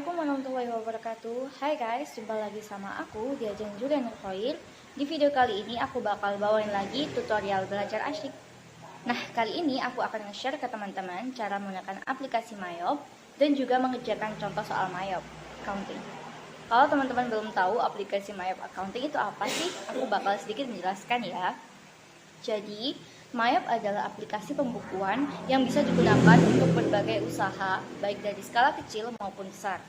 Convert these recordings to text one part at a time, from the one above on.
Assalamualaikum warahmatullahi wabarakatuh. Hai guys, jumpa lagi sama aku di Ajeng Julian Khoil. Di video kali ini aku bakal bawain lagi tutorial belajar asyik. Nah, kali ini aku akan nge-share ke teman-teman cara menggunakan aplikasi Mayop dan juga mengerjakan contoh soal Mayop Accounting. Kalau teman-teman belum tahu aplikasi Mayop Accounting itu apa sih, aku bakal sedikit menjelaskan ya. Jadi, Mayop adalah aplikasi pembukuan yang bisa digunakan untuk berbagai usaha, baik dari skala kecil maupun besar.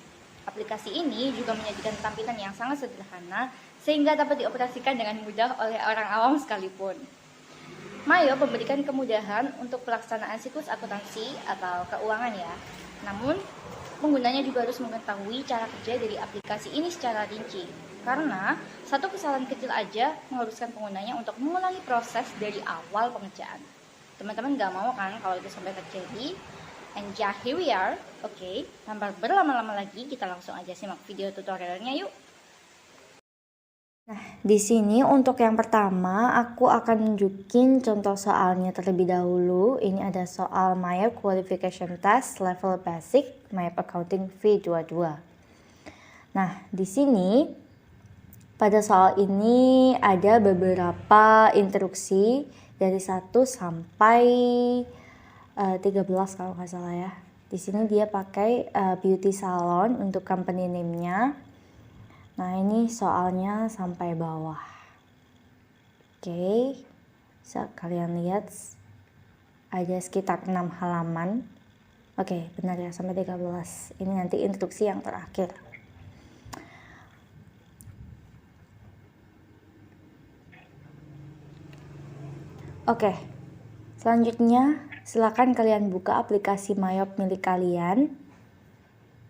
Aplikasi ini juga menyajikan tampilan yang sangat sederhana, sehingga dapat dioperasikan dengan mudah oleh orang awam sekalipun. Mayop memberikan kemudahan untuk pelaksanaan siklus akuntansi atau keuangan ya. Namun, penggunanya juga harus mengetahui cara kerja dari aplikasi ini secara rinci. Karena satu kesalahan kecil aja mengharuskan penggunanya untuk mengulangi proses dari awal pengerjaan. Teman-teman gak mau kan kalau itu sampai terjadi? And yeah, here we are. Oke, tanpa berlama-lama lagi, kita langsung aja simak video tutorialnya yuk. Nah, di sini untuk yang pertama aku akan nunjukin contoh soalnya terlebih dahulu. Ini ada soal Mayop Qualification Test Level Basic Mayop Accounting V22. Nah, di sini pada soal ini ada beberapa instruksi dari 1 sampai 13 kalau nggak salah ya. Di sini dia pakai beauty salon untuk company name-nya. Nah, ini soalnya sampai bawah. Oke. Bisa kalian lihat ada sekitar 6 halaman. Oke, benar ya, sampai 13. Ini nanti instruksi yang terakhir. Oke, selanjutnya silakan kalian buka aplikasi Mayop milik kalian.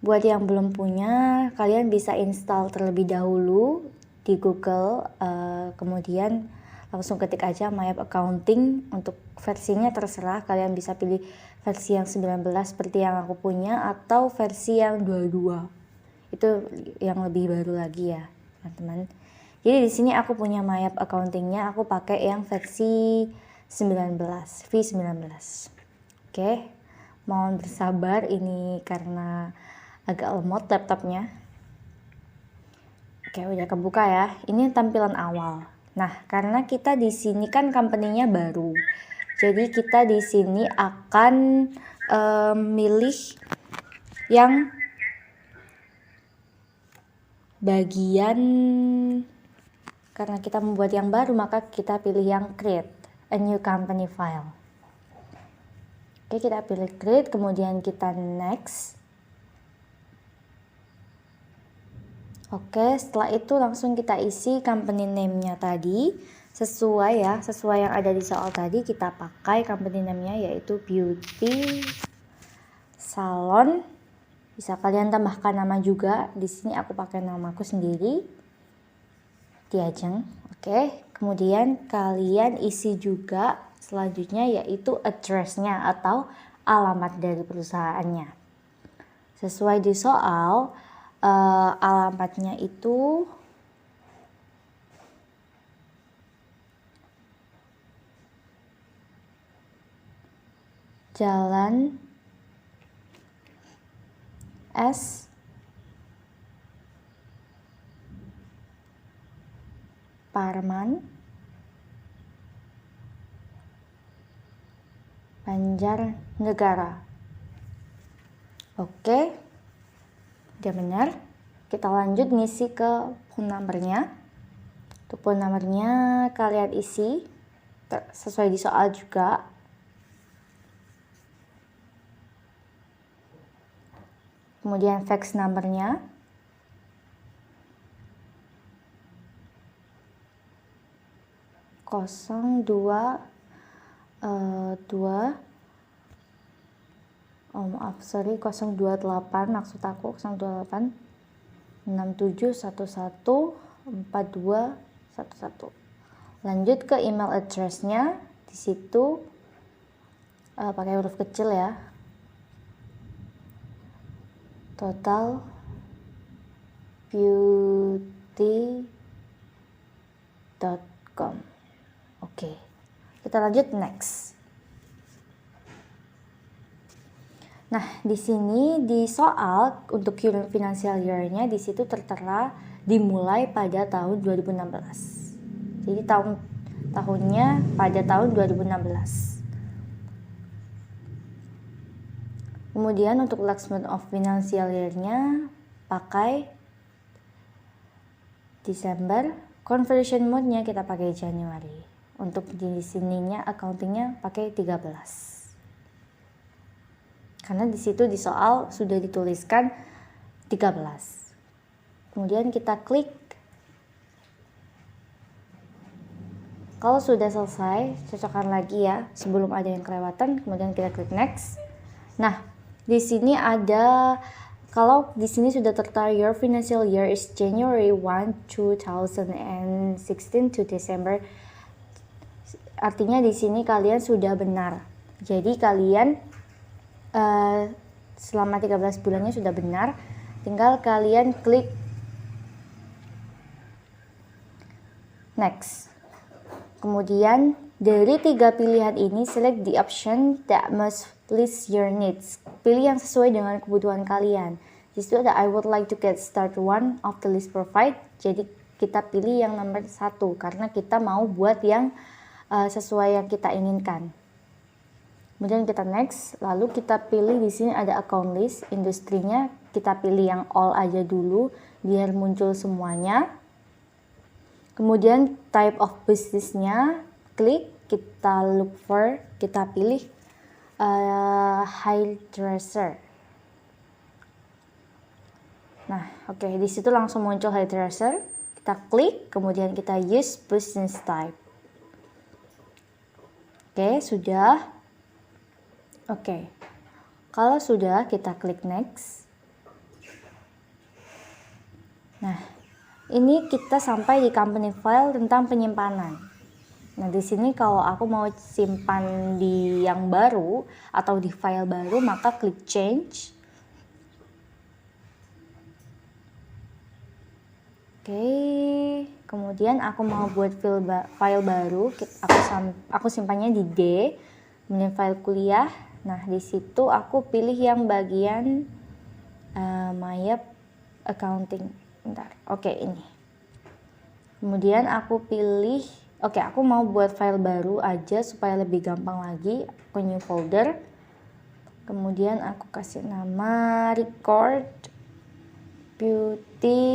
Buat yang belum punya, kalian bisa install terlebih dahulu di Google, kemudian langsung ketik aja Mayop Accounting. Untuk versinya terserah, kalian bisa pilih versi yang 19 seperti yang aku punya atau versi yang 22. Itu yang lebih baru lagi ya, teman-teman. Jadi di sini aku punya Mayop Accounting-nya, aku pakai yang versi V19. Oke, mohon bersabar ini karena agak lemot laptopnya. Oke, udah kebuka ya. Ini tampilan awal. Nah, karena kita di sini kan company-nya baru, jadi kita di sini akan milih yang bagian, karena kita membuat yang baru maka kita pilih yang create a new company file. Oke, kita pilih create, kemudian kita next. Oke, setelah itu langsung kita isi company name-nya tadi sesuai yang ada di soal tadi. Kita pakai company name-nya yaitu beauty salon. Bisa kalian tambahkan nama juga. Di sini aku pakai namaku sendiri, Diajeng. Oke, kemudian kalian isi juga selanjutnya yaitu address-nya atau alamat dari perusahaannya. Sesuai di soal, alamatnya itu Jalan S Parman, Banjarnegara. Oke, udah benar. Kita lanjut ngisi ke phone number-nya. Untuk phone number-nya kalian isi sesuai di soal juga. Kemudian fax number-nya. Dua maaf, sorry, 028 maksud aku, 028 6711 4211. Lanjut ke email address-nya, di situ pakai huruf kecil ya. Total beauty.com. Oke, kita lanjut next. Nah, di sini di soal untuk current financial year-nya di situ tertera dimulai pada tahun 2016. Jadi tahunnya pada tahun 2016. Kemudian untuk last month of financial year-nya pakai Desember. Conversion mode-nya kita pakai Januari. Untuk di sininya accounting-nya pakai 13. Karena di situ di soal sudah dituliskan 13. Kemudian kita klik. Kalau sudah selesai, cocokkan lagi ya sebelum ada yang kelewatan. Kemudian kita klik next. Nah, di sini ada, kalau di sini sudah tertera your financial year is January 1, 2016 to December. Artinya di sini kalian sudah benar. Jadi kalian selama 13 bulannya sudah benar, tinggal kalian klik next. Kemudian dari 3 pilihan ini select the option that most please your needs. Pilih yang sesuai dengan kebutuhan kalian. Di situ ada I would like to get start one of the list provide. Jadi kita pilih yang nomor 1 karena kita mau buat yang sesuai yang kita inginkan. Kemudian kita next, lalu kita pilih di sini ada account list, industrinya kita pilih yang all aja dulu biar muncul semuanya. Kemudian type of business-nya, klik, kita look for, kita pilih hairdresser. Nah, oke, di situ langsung muncul hairdresser. Kita klik, kemudian kita use business type. Oke, sudah. Oke, kalau sudah kita klik next. Nah, ini kita sampai di company file tentang penyimpanan. Nah, di sini kalau aku mau simpan di yang baru atau di file baru, maka klik change. Oke, kemudian aku mau buat file baru, aku simpannya di D, kemudian file kuliah. Nah, di situ aku pilih yang bagian Mayap accounting. Bentar. Oke, ini. Kemudian aku pilih, aku mau buat file baru aja supaya lebih gampang lagi. Aku new folder. Kemudian aku kasih nama record beauty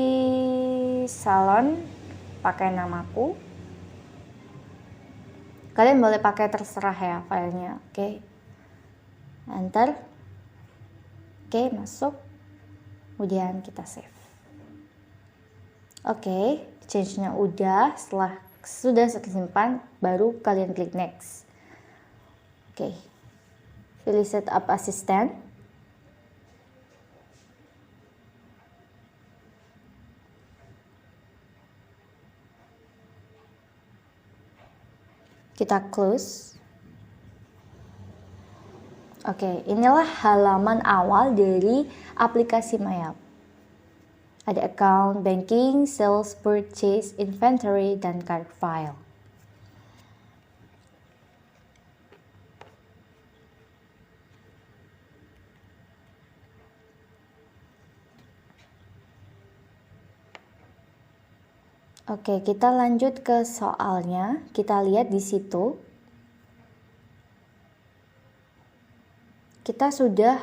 salon, pakai namaku. Kalian boleh pakai terserah ya filenya. Oke. Enter. Oke, masuk. Kemudian kita save. Oke, change-nya udah. Setelah sudah tersimpan, baru kalian klik next. Oke. Pilih setup assistant. Kita close. Oke, inilah halaman awal dari aplikasi Mayap. Ada account, banking, sales, purchase, inventory, dan card file. Oke, kita lanjut ke soalnya. Kita lihat di situ. Kita sudah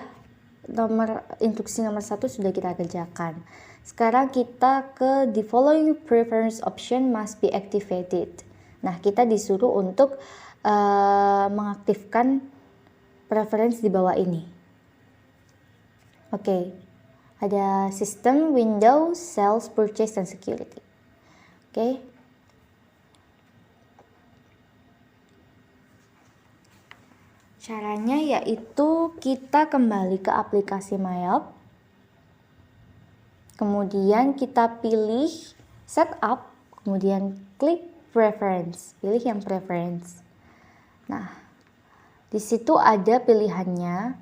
instruksi nomor 1 sudah kita kerjakan. Sekarang kita ke the following preference option must be activated. Nah, kita disuruh untuk mengaktifkan preference di bawah ini. Oke, ada sistem, Windows, sales, purchase, dan security. Oke. Caranya yaitu kita kembali ke aplikasi Mayap. Kemudian kita pilih setup, kemudian klik preference, pilih yang preference. Nah, di situ ada pilihannya,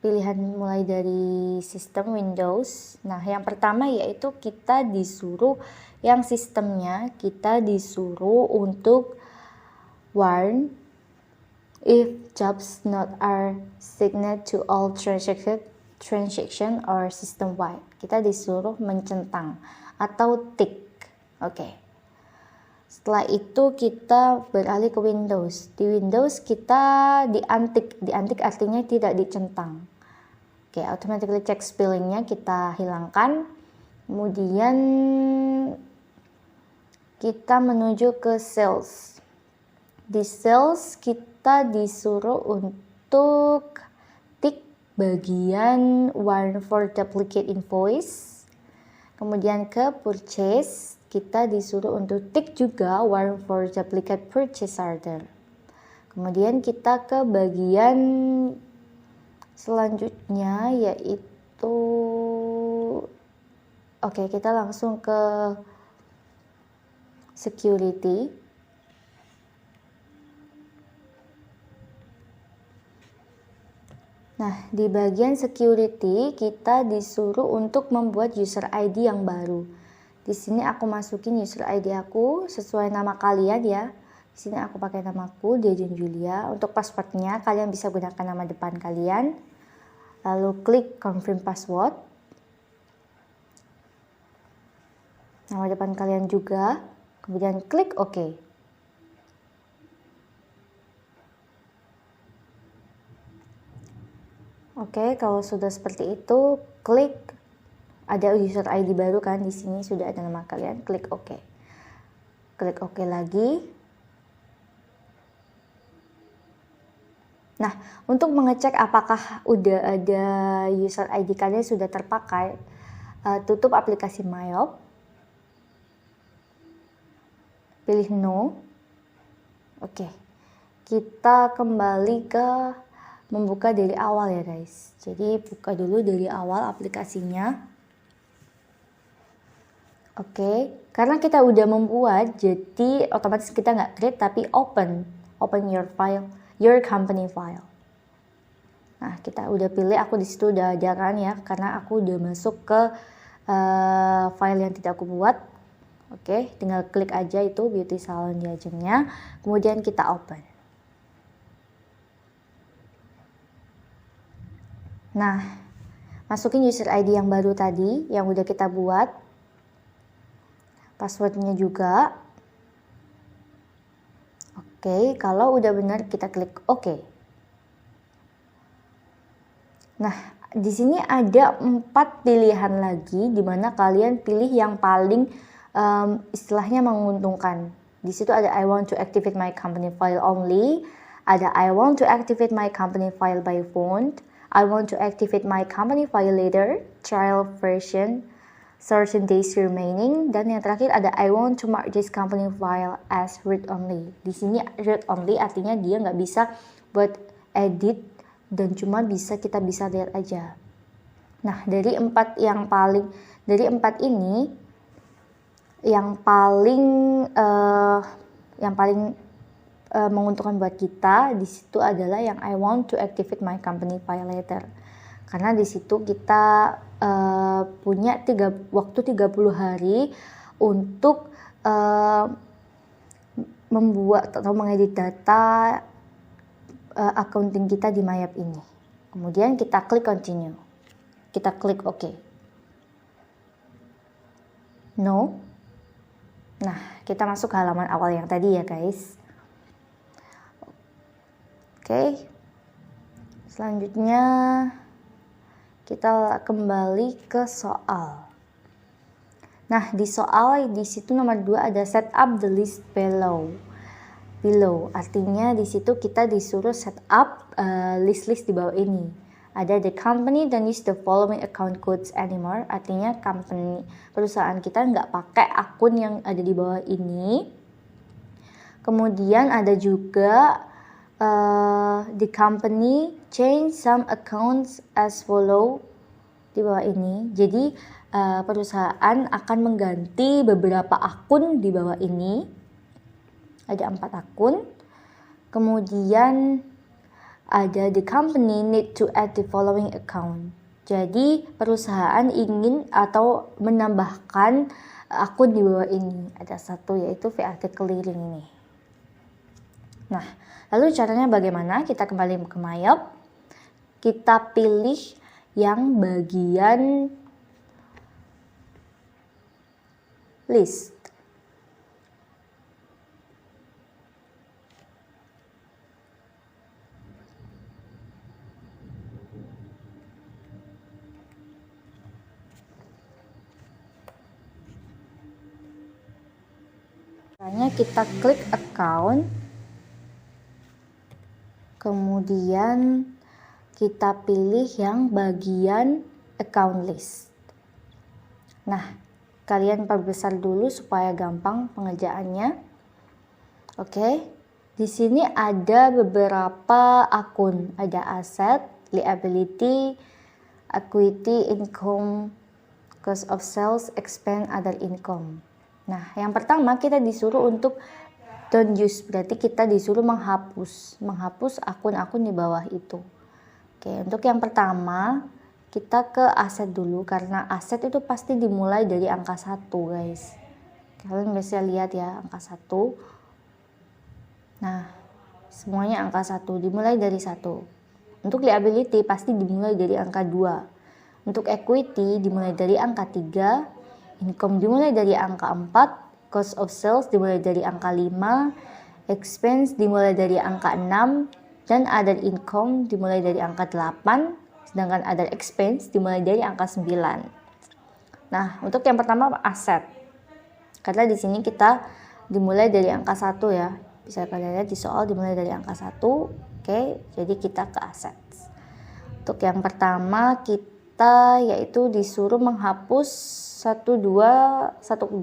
pilihan mulai dari sistem Windows. Nah, yang pertama yaitu kita disuruh, yang sistemnya kita disuruh untuk warn if jobs not are signed to all transaction or system wide. Kita disuruh mencentang atau tick. Oke. Setelah itu kita beralih ke Windows. Di Windows kita diantik. Diantik artinya tidak dicentang. Oke, automatically check spellingnya kita hilangkan. Kemudian kita menuju ke sales. Di sales kita disuruh untuk tick bagian one for duplicate invoice. Kemudian ke purchase kita disuruh untuk tick juga one for duplicate purchase order. Kemudian kita ke bagian selanjutnya yaitu kita langsung ke security. Nah, di bagian security kita disuruh untuk membuat user ID yang baru. Di sini aku masukin user ID aku sesuai nama kalian ya. Di sini aku pakai namaku Diajeng Julia. Untuk passwordnya kalian bisa gunakan nama depan kalian. Lalu klik confirm password. Nama depan kalian juga. Kemudian klik OK. Oke, kalau sudah seperti itu, klik ada user ID baru kan di sini sudah ada nama kalian, klik OK. Klik OK lagi. Nah, untuk mengecek apakah udah ada user ID kalian sudah terpakai, tutup aplikasi Myop. Pilih No. Oke. Kita kembali ke membuka dari awal ya guys. Jadi buka dulu dari awal aplikasinya. Oke, karena kita udah membuat, jadi otomatis kita nggak create tapi open your file, your company file. Nah, kita udah pilih, aku di situ udah ada kan ya, karena aku udah masuk ke file yang tidak aku buat. Oke, tinggal klik aja itu beauty salon Diajengnya, kemudian kita open. Nah, masukin user ID yang baru tadi, yang udah kita buat. Passwordnya juga. Oke, kalau udah benar kita klik OK. Nah, di sini ada 4 pilihan lagi, di mana kalian pilih yang paling istilahnya menguntungkan. Di situ ada I want to activate my company file only, ada I want to activate my company file by phone, I want to activate my company file later, trial version, certain days remaining, dan yang terakhir ada I want to mark this company file as read only. Di sini read only artinya dia nggak bisa buat edit dan cuma kita bisa lihat aja. Nah, dari 4 ini yang paling menguntungkan buat kita di situ adalah yang I want to activate my company file later. Karena di situ kita punya waktu 30 hari untuk membuat atau mengedit data accounting kita di Myop ini. Kemudian kita klik continue. Kita klik OK. No. Nah, kita masuk ke halaman awal yang tadi ya guys. Oke. Selanjutnya kita kembali ke soal. Nah, di soal di situ nomor 2 ada set up the list below. Artinya di situ kita disuruh set up list-list di bawah ini. Ada the company don't use the following account codes anymore. Artinya perusahaan kita nggak pakai akun yang ada di bawah ini. Kemudian ada juga the company change some accounts as follow di bawah ini. Jadi perusahaan akan mengganti beberapa akun di bawah ini. Ada 4 akun. Kemudian ada the company need to add the following account. Jadi perusahaan ingin atau menambahkan akun di bawah ini. Ada 1 yaitu VAT clearing ini. Nah, lalu caranya bagaimana? Kita kembali ke Mayop. Kita pilih yang bagian list. Caranya kita klik account, kemudian kita pilih yang bagian account list. Nah, kalian perbesar dulu supaya gampang pengerjaannya. Oke, di sini ada beberapa akun, ada aset, liability, equity, income, cost of sales, expense, other income. Nah, yang pertama kita disuruh untuk don't use, berarti kita disuruh menghapus akun-akun di bawah itu. Oke, untuk yang pertama kita ke aset dulu, karena aset itu pasti dimulai dari angka 1, guys. Kalian bisa lihat ya, angka 1. Nah, semuanya angka 1, dimulai dari 1. Untuk liability pasti dimulai dari angka 2. Untuk equity dimulai dari angka 3. Income dimulai dari angka 4, cost of sales dimulai dari angka 5, expense dimulai dari angka 6, dan other income dimulai dari angka 8, sedangkan other expense dimulai dari angka 9. Nah, untuk yang pertama aset. Karena di sini kita dimulai dari angka 1 ya. Bisa kalian lihat di soal dimulai dari angka 1. Oke, jadi kita ke aset. Untuk yang pertama kita yaitu disuruh menghapus 12 120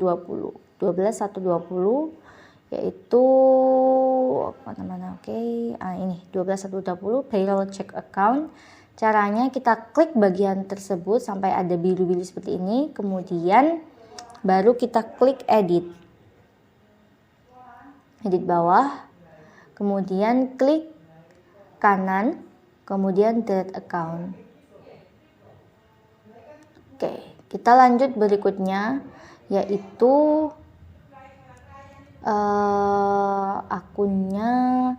yaitu mana-mana. Oke, ini 12 120 payroll check account. Caranya kita klik bagian tersebut sampai ada biru-biru seperti ini, kemudian baru kita klik edit bawah, kemudian klik kanan, kemudian delete account. Oke, kita lanjut berikutnya, yaitu akunnya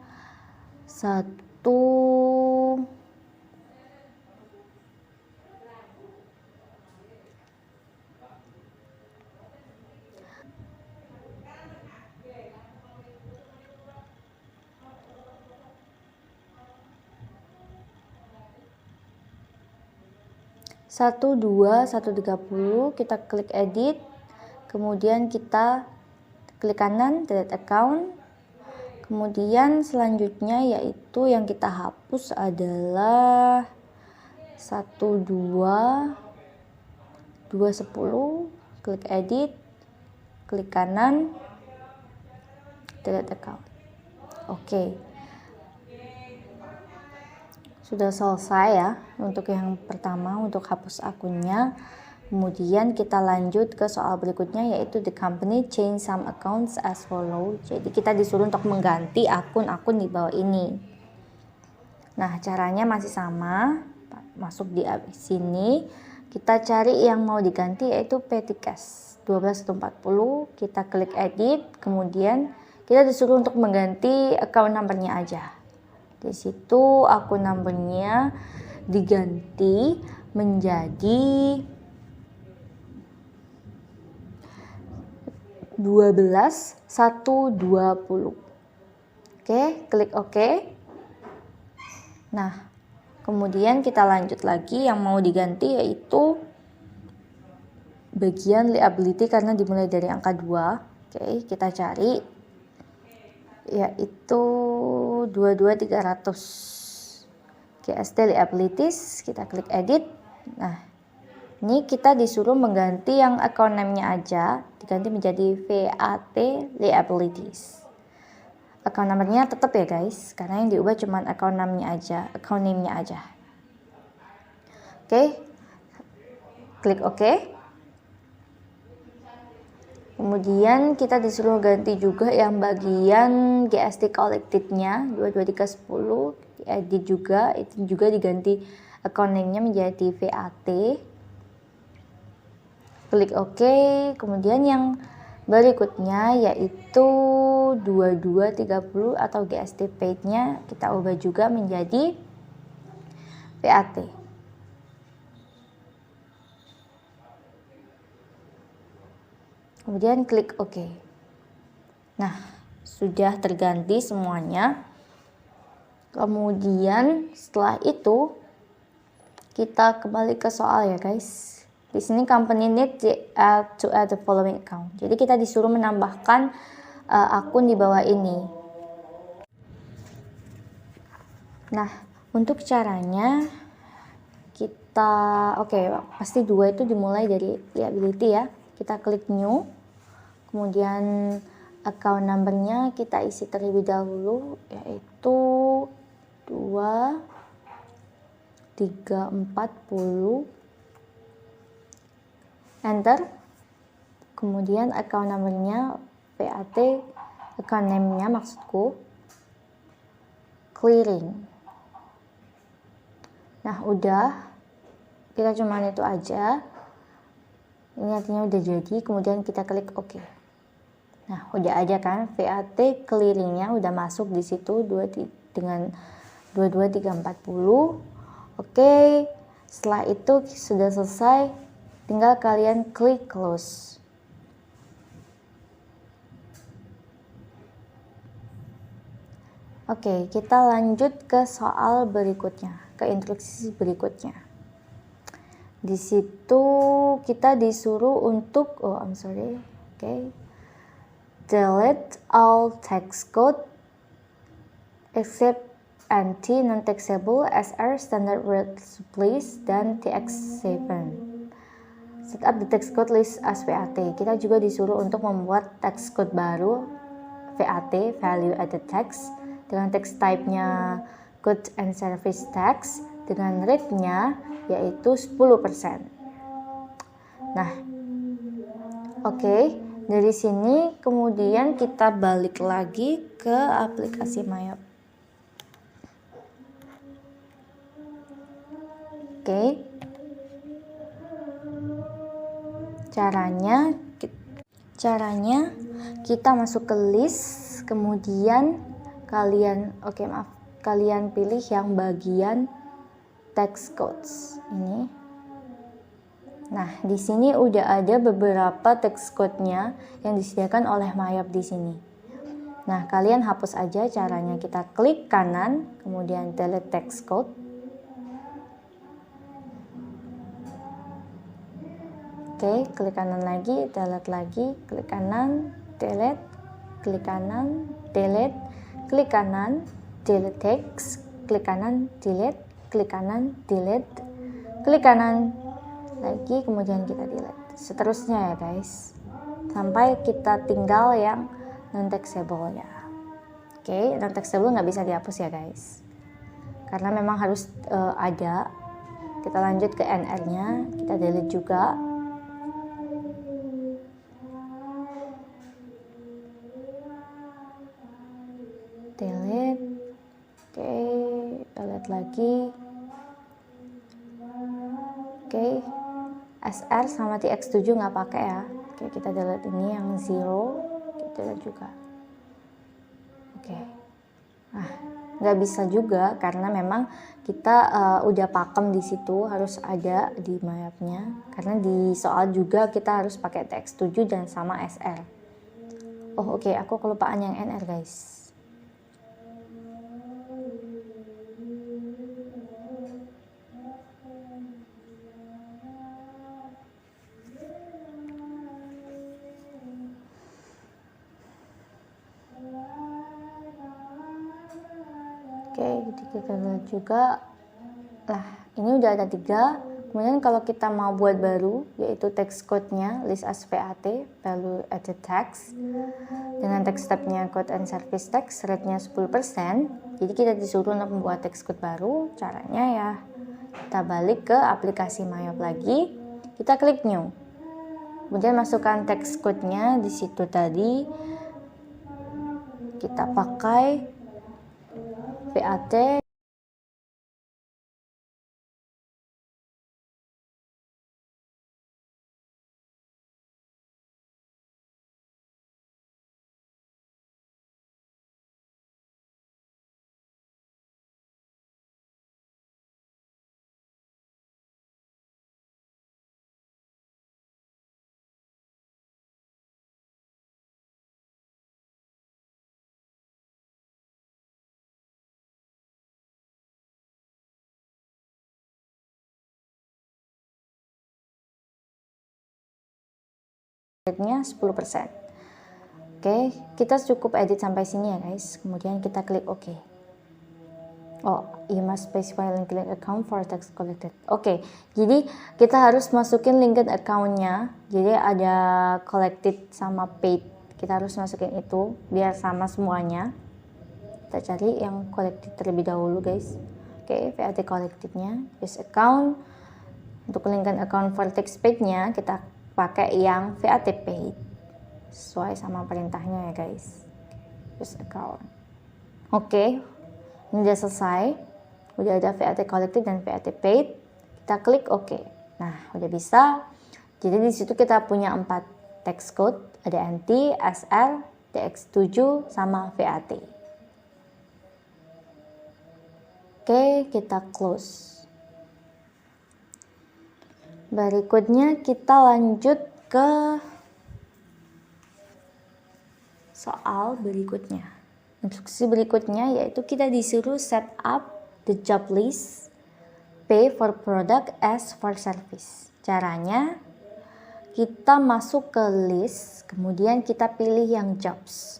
12130, kita klik edit, kemudian kita klik kanan delete account, kemudian selanjutnya yaitu yang kita hapus adalah 12210, klik edit, klik kanan delete account. Oke, sudah selesai ya untuk yang pertama, untuk hapus akunnya. Kemudian kita lanjut ke soal berikutnya, yaitu the company change some accounts as follow. Jadi kita disuruh untuk mengganti akun-akun di bawah ini. Nah, caranya masih sama. Masuk di sini, kita cari yang mau diganti yaitu petty cash 12140. Kita klik edit, kemudian kita disuruh untuk mengganti account number-nya aja. Di situ akun numbernya diganti menjadi 12120. Oke, klik OK. Nah, kemudian kita lanjut lagi, yang mau diganti yaitu bagian liability karena dimulai dari angka 2. Oke, kita cari yaitu 22300 GST liabilities. Kita klik edit. Nah, ini kita disuruh mengganti yang account name-nya aja, diganti menjadi VAT liabilities. Account number-nya tetap ya guys, karena yang diubah cuma account name-nya aja, account name-nya aja. Oke, klik OK. Kemudian kita disuruh ganti juga yang bagian GST collected-nya 22310, edit juga, itu juga diganti account name-nya menjadi VAT. Klik OK. Kemudian yang Berikutnya yaitu 2230 atau GST paid-nya kita ubah juga menjadi VAT. Kemudian klik OK. Nah, sudah terganti semuanya. Kemudian setelah itu kita kembali ke soal ya guys. Di sini company need to add the following account. Jadi kita disuruh menambahkan akun di bawah ini. Nah, untuk caranya kita pasti 2 itu dimulai dari liability ya. Kita klik new. Kemudian account number-nya kita isi terlebih dahulu, yaitu 2 3 40, enter. Kemudian account number-nya VAT, account name-nya maksudku clearing. Nah, udah, kita cuman itu aja. Ini artinya udah jadi. Kemudian kita klik OK. Nah, udah aja kan, VAT clearingnya udah masuk di situ dengan 22340. Oke, setelah itu sudah selesai, tinggal kalian klik close. Oke, kita lanjut ke soal berikutnya, ke instruksi berikutnya. Di situ kita disuruh untuk delete all text code except NT non-taxable SR standard word supplies dan TX7. Set up the text code list as VAT. Kita juga disuruh untuk membuat text code baru VAT, value added tax, dengan text type-nya goods and service tax, dengan rate-nya yaitu 10%. Nah, dari sini kemudian kita balik lagi ke aplikasi Mayap. Caranya kita masuk ke list, kemudian kalian pilih yang bagian text codes ini. Nah, di sini udah ada beberapa text code-nya yang disediakan oleh Mayap di sini. Nah, kalian hapus aja. Caranya kita klik kanan, kemudian delete text code. Klik kanan lagi, delete lagi, klik kanan, delete, klik kanan, delete, klik kanan, delete text, klik kanan, delete, klik kanan, delete, klik kanan lagi, kemudian kita delete. Seterusnya ya guys, sampai kita tinggal yang non-taxable ya. Non-taxable nggak bisa dihapus ya guys, karena memang harus ada. Kita lanjut ke NR-nya, kita delete juga. Delete, delete lagi. SR sama TX7 nggak pakai ya. Kita delete ini yang 0, kita delete juga. Nah, nggak bisa juga karena memang kita udah pakem di situ, harus ada di Mayapnya. Karena di soal juga kita harus pakai TX7 dan sama SR. Aku kelupaan yang NR guys. Kita lihat juga. Nah, ini udah ada 3. Kemudian kalau kita mau buat baru, yaitu text code-nya list as VAT, value added tax, dengan text type-nya code and service tax, rate-nya 10%. Jadi kita disuruh untuk membuat text code baru. Caranya ya, kita balik ke aplikasi Mayap lagi, kita klik new. Kemudian masukkan text code-nya di situ tadi. Kita pakai VAT. nya 10%. Oke, kita cukup edit sampai sini ya guys. Kemudian kita klik OK. Oh, you must specify LinkedIn account for tax collected. Oke, jadi kita harus masukin LinkedIn account-nya. Jadi ada collected sama paid. Kita harus masukin itu biar sama semuanya. Kita cari yang collected terlebih dahulu guys. Oke, VAT collected-nya, use account. Untuk LinkedIn account for tax paid-nya kita pakai yang VAT paid. Sesuai sama perintahnya ya guys. Use account. Oke, ini udah selesai. Udah ada VAT collected dan VAT paid. Kita klik OK. Nah, udah bisa. Jadi di situ kita punya 4 tax code, ada NT, SR, DX7 sama VAT. Oke, kita close. Berikutnya kita lanjut ke soal berikutnya. Instruksi berikutnya yaitu kita disuruh set up the job list, pay for product as for service. Caranya kita masuk ke list, kemudian kita pilih yang jobs.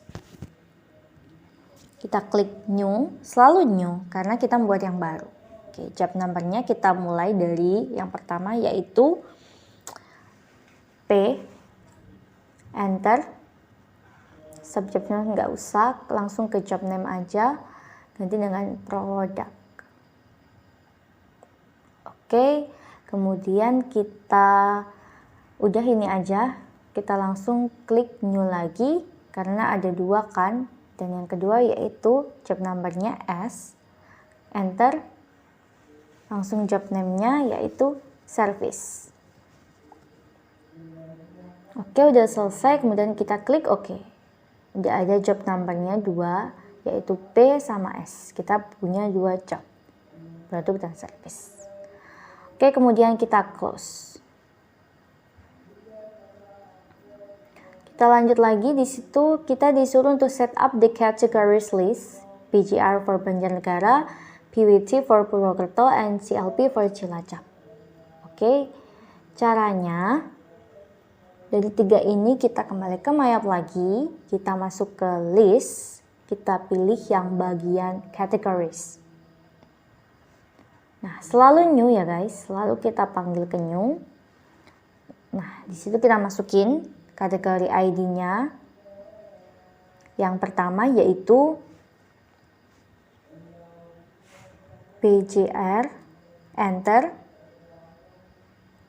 Kita klik new, selalu new karena kita membuat yang baru. Oke, job numbernya kita mulai dari yang pertama yaitu P, enter. Subjeknya nggak usah, langsung ke job name aja, ganti dengan produk. Oke, kemudian kita udah ini aja, kita langsung klik new lagi karena ada 2 kan, dan yang kedua yaitu job numbernya S, enter, langsung job name-nya yaitu service. Oke, udah selesai, kemudian kita klik OK. Udah ada job numbernya 2 yaitu P sama S. Kita punya 2 job, produk dan service. Oke, kemudian kita close. Kita lanjut lagi, di situ kita disuruh untuk set up the categories list, PGR for Banjarnegara, PWT for Purwokerto, and CLP for Cilacap. Oke, caranya dari 3 ini kita kembali ke My App lagi, kita masuk ke list, kita pilih yang bagian categories. Nah, selalu new ya guys, selalu kita panggil ke new. Nah, di situ kita masukin kategori ID-nya. Yang pertama yaitu PJR, enter.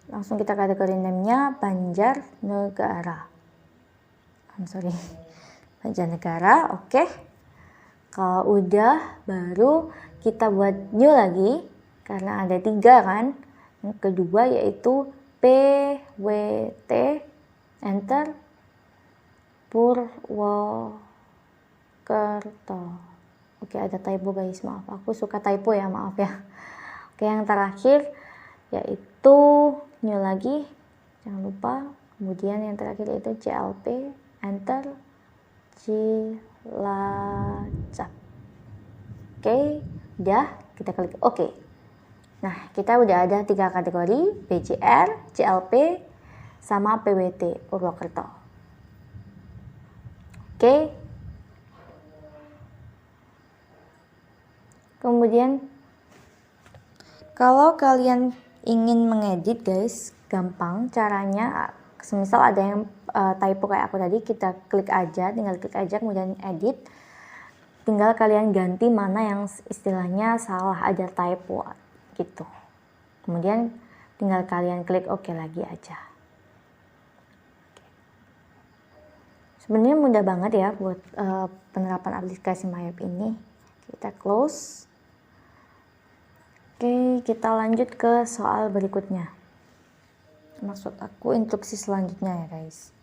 Langsung kita kategori name-nya Banjarnegara. Banjarnegara, oke. Kalau udah, baru kita buat new lagi, karena ada 3 kan. Yang kedua yaitu PWT, enter, Purwokerto. Oke, ada typo guys, maaf. Aku suka typo ya, maaf ya. Oke, yang terakhir yaitu new lagi, jangan lupa. Kemudian yang terakhir yaitu CLP, enter, Cilacap. Oke, udah, kita klik OK. Nah, kita udah ada 3 kategori, PJR, CLP, sama PWT Purwokerto. Oke. Kemudian kalau kalian ingin mengedit guys, gampang caranya. Semisal ada yang typo kayak aku tadi, kita klik aja, tinggal klik aja kemudian edit. Tinggal kalian ganti mana yang istilahnya salah, ada typo gitu. Kemudian tinggal kalian klik OK lagi aja. Sebenarnya mudah banget ya buat penerapan aplikasi My App ini. Kita close. Oke, kita lanjut ke soal berikutnya. Maksud aku instruksi selanjutnya ya guys.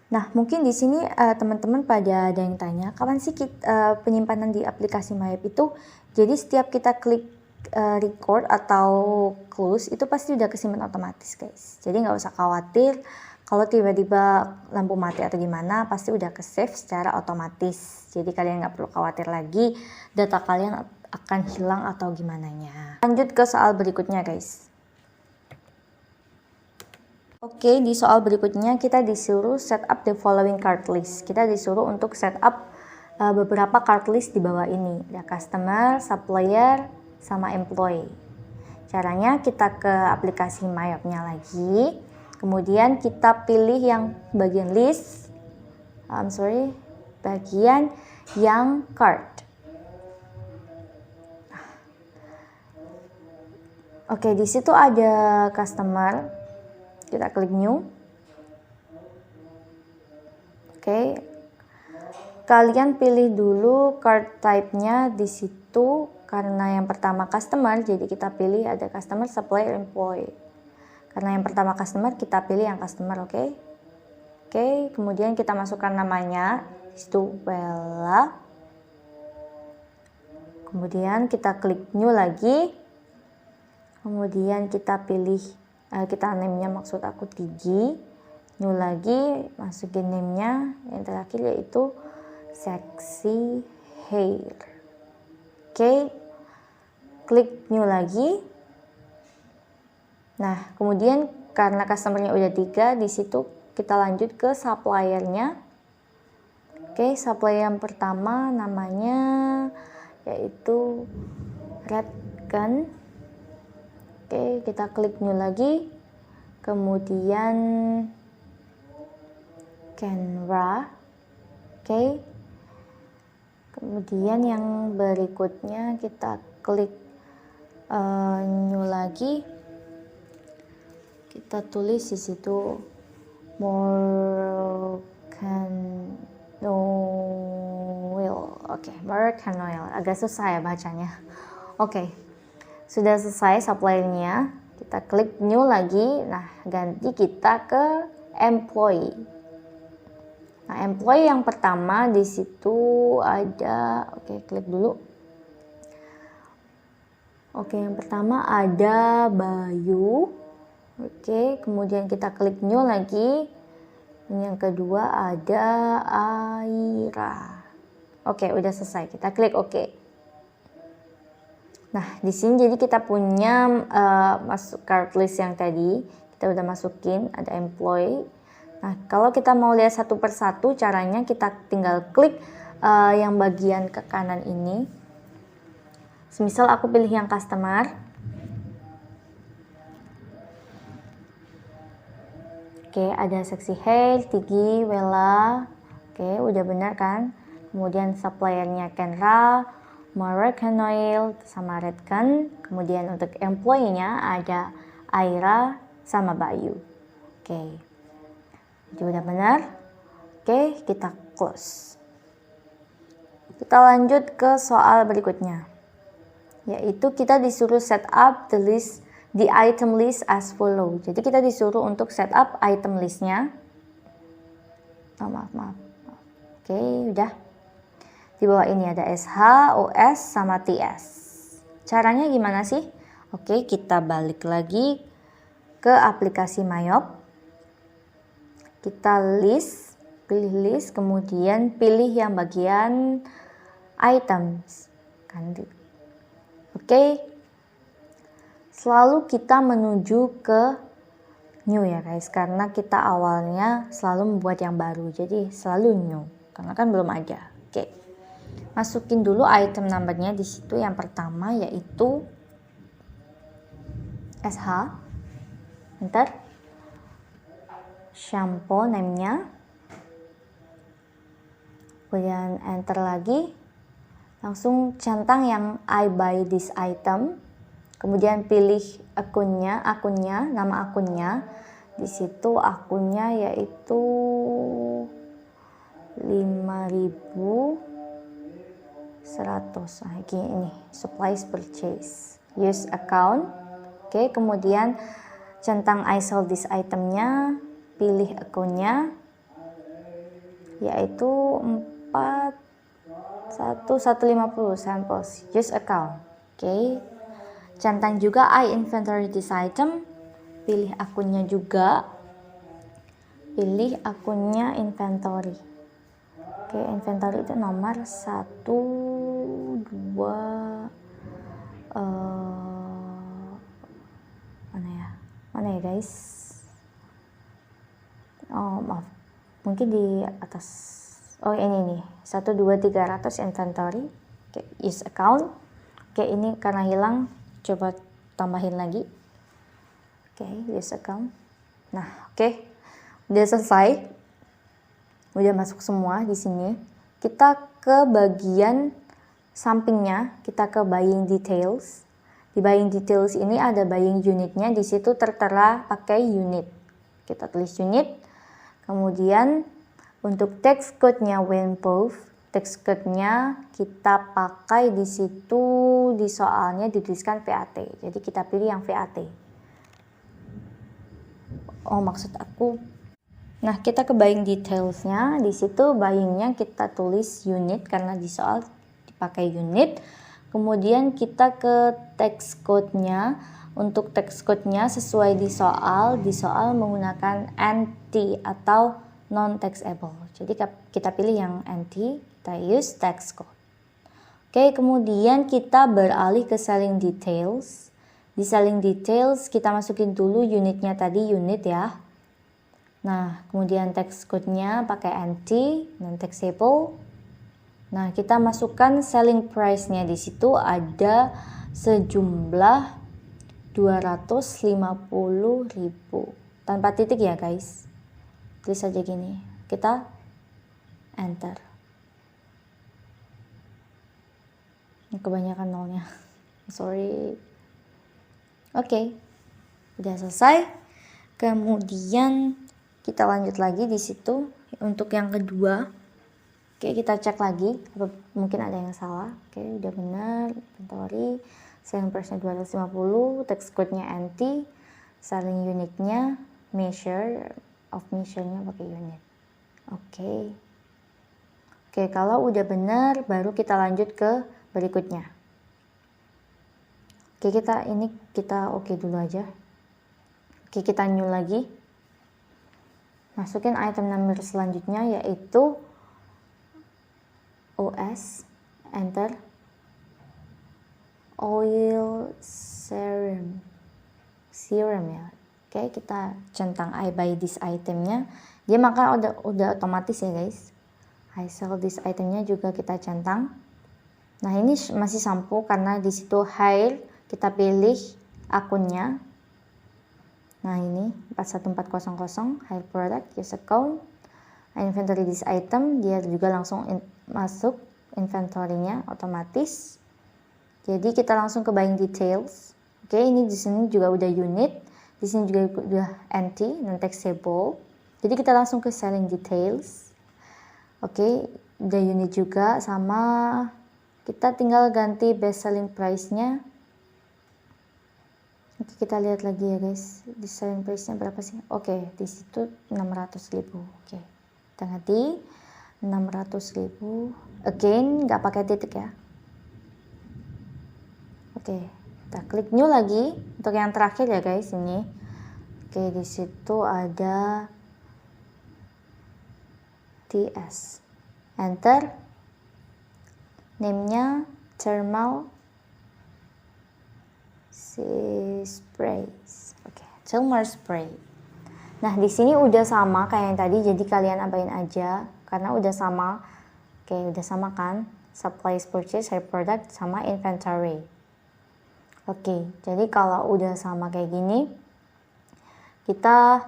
Nah, mungkin di sini teman-teman pada ada yang tanya, kapan sih penyimpanan di aplikasi My App itu? Jadi setiap kita klik record atau close itu pasti udah kesimpan otomatis guys. Jadi nggak usah khawatir kalau tiba-tiba lampu mati atau gimana, pasti udah ke save secara otomatis. Jadi kalian nggak perlu khawatir lagi data kalian akan hilang atau gimana nya. Lanjut ke soal berikutnya guys. Oke, di soal berikutnya kita disuruh set up the following card list. Kita disuruh untuk set up beberapa card list di bawah ini. Ada customer, supplier, sama employee. Caranya kita ke aplikasi MyOp-nya lagi. Kemudian kita pilih yang bagian list. Bagian yang card. Oke, di situ ada customer. Kita klik new. Oke. Kalian pilih dulu card type-nya di situ karena yang pertama customer, jadi kita pilih ada customer, supplier, employee. Karena yang pertama customer, kita pilih yang customer, oke? Oke, kemudian kita masukkan namanya di situ Bella. Kemudian kita klik new lagi. Kemudian kita pilih kita name-nya maksud aku Tigi, new lagi, masukin name-nya yang terakhir yaitu sexy hair. Oke, klik new lagi. Nah, kemudian karena customer-nya udah 3, di situ kita lanjut ke supplier-nya. Oke, supplier yang pertama namanya yaitu Redken. Oke, kita klik new lagi. Kemudian Canva. Oke. Kemudian yang berikutnya kita klik new lagi. Kita tulis di situ Morgan Noel. Oke, Morgan Noel. Agak susah ya bacanya. Oke. Sudah selesai supply-nya, kita klik new lagi. Nah, ganti kita ke employee. Nah, employee yang pertama di situ ada, klik dulu. Oke, yang pertama ada Bayu. Oke, kemudian kita klik new lagi. Dan yang kedua ada Aira. Oke, udah selesai. Kita klik oke. Nah, di sini jadi kita punya masuk card list yang tadi kita udah masukin, ada employee. Nah, kalau kita mau lihat satu persatu, caranya kita tinggal klik yang bagian ke kanan ini. Semisal aku pilih yang customer. Oke, ada sexy hair, Tigi, Wella. Oke, udah benar kan? Kemudian suppliernya Kenra, Morgan Noel sama Redken. Kemudian untuk employee-nya ada Aira sama Bayu. Oke. Jadi udah benar. Oke, kita close. Kita lanjut ke soal berikutnya. Yaitu kita disuruh set up the item list as follow. Jadi kita disuruh untuk set up item listnya. Maaf. Oke, udah. Di bawah ini ada SH, OS, sama TS. Caranya gimana sih? Oke, kita balik lagi ke aplikasi MyOp. Kita pilih list, kemudian pilih yang bagian items. Oke. Selalu kita menuju ke new ya guys, karena kita awalnya selalu membuat yang baru. Jadi selalu new, karena kan belum ada. Oke. Masukin dulu item numbernya di situ. Yang pertama yaitu SH. Enter. Shampoo name-nya. Kemudian enter lagi. Langsung centang yang I buy this item. Kemudian pilih akunnya, nama akunnya. Di situ akunnya yaitu 5.100. Nah, ini supplies purchase, use account. Oke, kemudian centang I sold this itemnya, pilih akunnya yaitu 41150 samples, use account. Oke, centang juga I inventory this item, pilih akunnya juga, pilih akunnya inventory. Oke, inventory itu nomor 1, 2, mana ya guys? Oh maaf, mungkin di atas. Oh ini nih, 1, 2, 300 inventory. Oke, use account. Oke, ini karena hilang, coba tambahin lagi. Oke, use account. Nah, oke, udah selesai, udah masuk semua di sini. Kita ke bagian sampingnya, kita ke buying details. Di buying details ini ada buying unitnya, di situ tertera pakai unit. Kita tulis unit. Kemudian untuk text code-nya WinPost, text code-nya kita pakai di situ, di soalnya dituliskan VAT. Jadi kita pilih yang VAT. Oh, maksud aku. Nah, kita ke buying details-nya, di situ buying-nya kita tulis unit karena di soal dipakai unit. Kemudian kita ke text code-nya. Untuk text code-nya sesuai di soal menggunakan NT atau non-taxable. Jadi kita pilih yang NT, kita use text code. Oke, kemudian kita beralih ke selling details. Di selling details kita masukin dulu unitnya tadi, unit ya. Nah, kemudian text code-nya pakai NT, non-taxable. Nah, kita masukkan selling price-nya, di situ ada sejumlah 250.000 tanpa titik ya guys, tulis saja gini, kita enter. Kebanyakan nolnya, sorry. Oke, udah selesai. Kemudian kita lanjut lagi di situ untuk yang kedua. Oke, kita cek lagi, mungkin ada yang salah. Oke, udah benar, inventory. Selling price-nya 250, text code-nya NT, selling unit-nya, measure of measure-nya pakai unit. Oke, kalau udah benar baru kita lanjut ke berikutnya. Oke, kita oke dulu aja. Oke, kita new lagi. Masukin item number selanjutnya yaitu OS, enter. Oil serum ya. Oke, kita centang I buy this itemnya, dia maka udah otomatis ya guys. I sell this itemnya juga kita centang. Nah, ini masih sampo karena di situ hair, kita pilih akunnya. Nah, ini 41400 hair product, use account, inventory this item, dia juga langsung masuk inventory-nya otomatis. Jadi kita langsung ke buying details. Oke, ini di sini juga udah unit, di sini juga udah NT, non-taxable. Jadi kita langsung ke selling details. Oke, udah unit juga, sama kita tinggal ganti best selling price-nya. Oke, kita lihat lagi ya guys, di selling price-nya berapa sih? Oke, di situ 600.000. Oke, kita ganti 600.000. Again, nggak pakai titik ya. Oke, kita klik new lagi untuk yang terakhir ya guys ini. Oke, di situ ada TS. Enter. Name-nya thermal sprays. Oke, thermal spray. Nah, di sini udah sama kayak yang tadi, jadi kalian abain aja karena udah sama. Oke, udah sama kan? Supplies purchase, hair product sama inventory. Oke, jadi kalau udah sama kayak gini, kita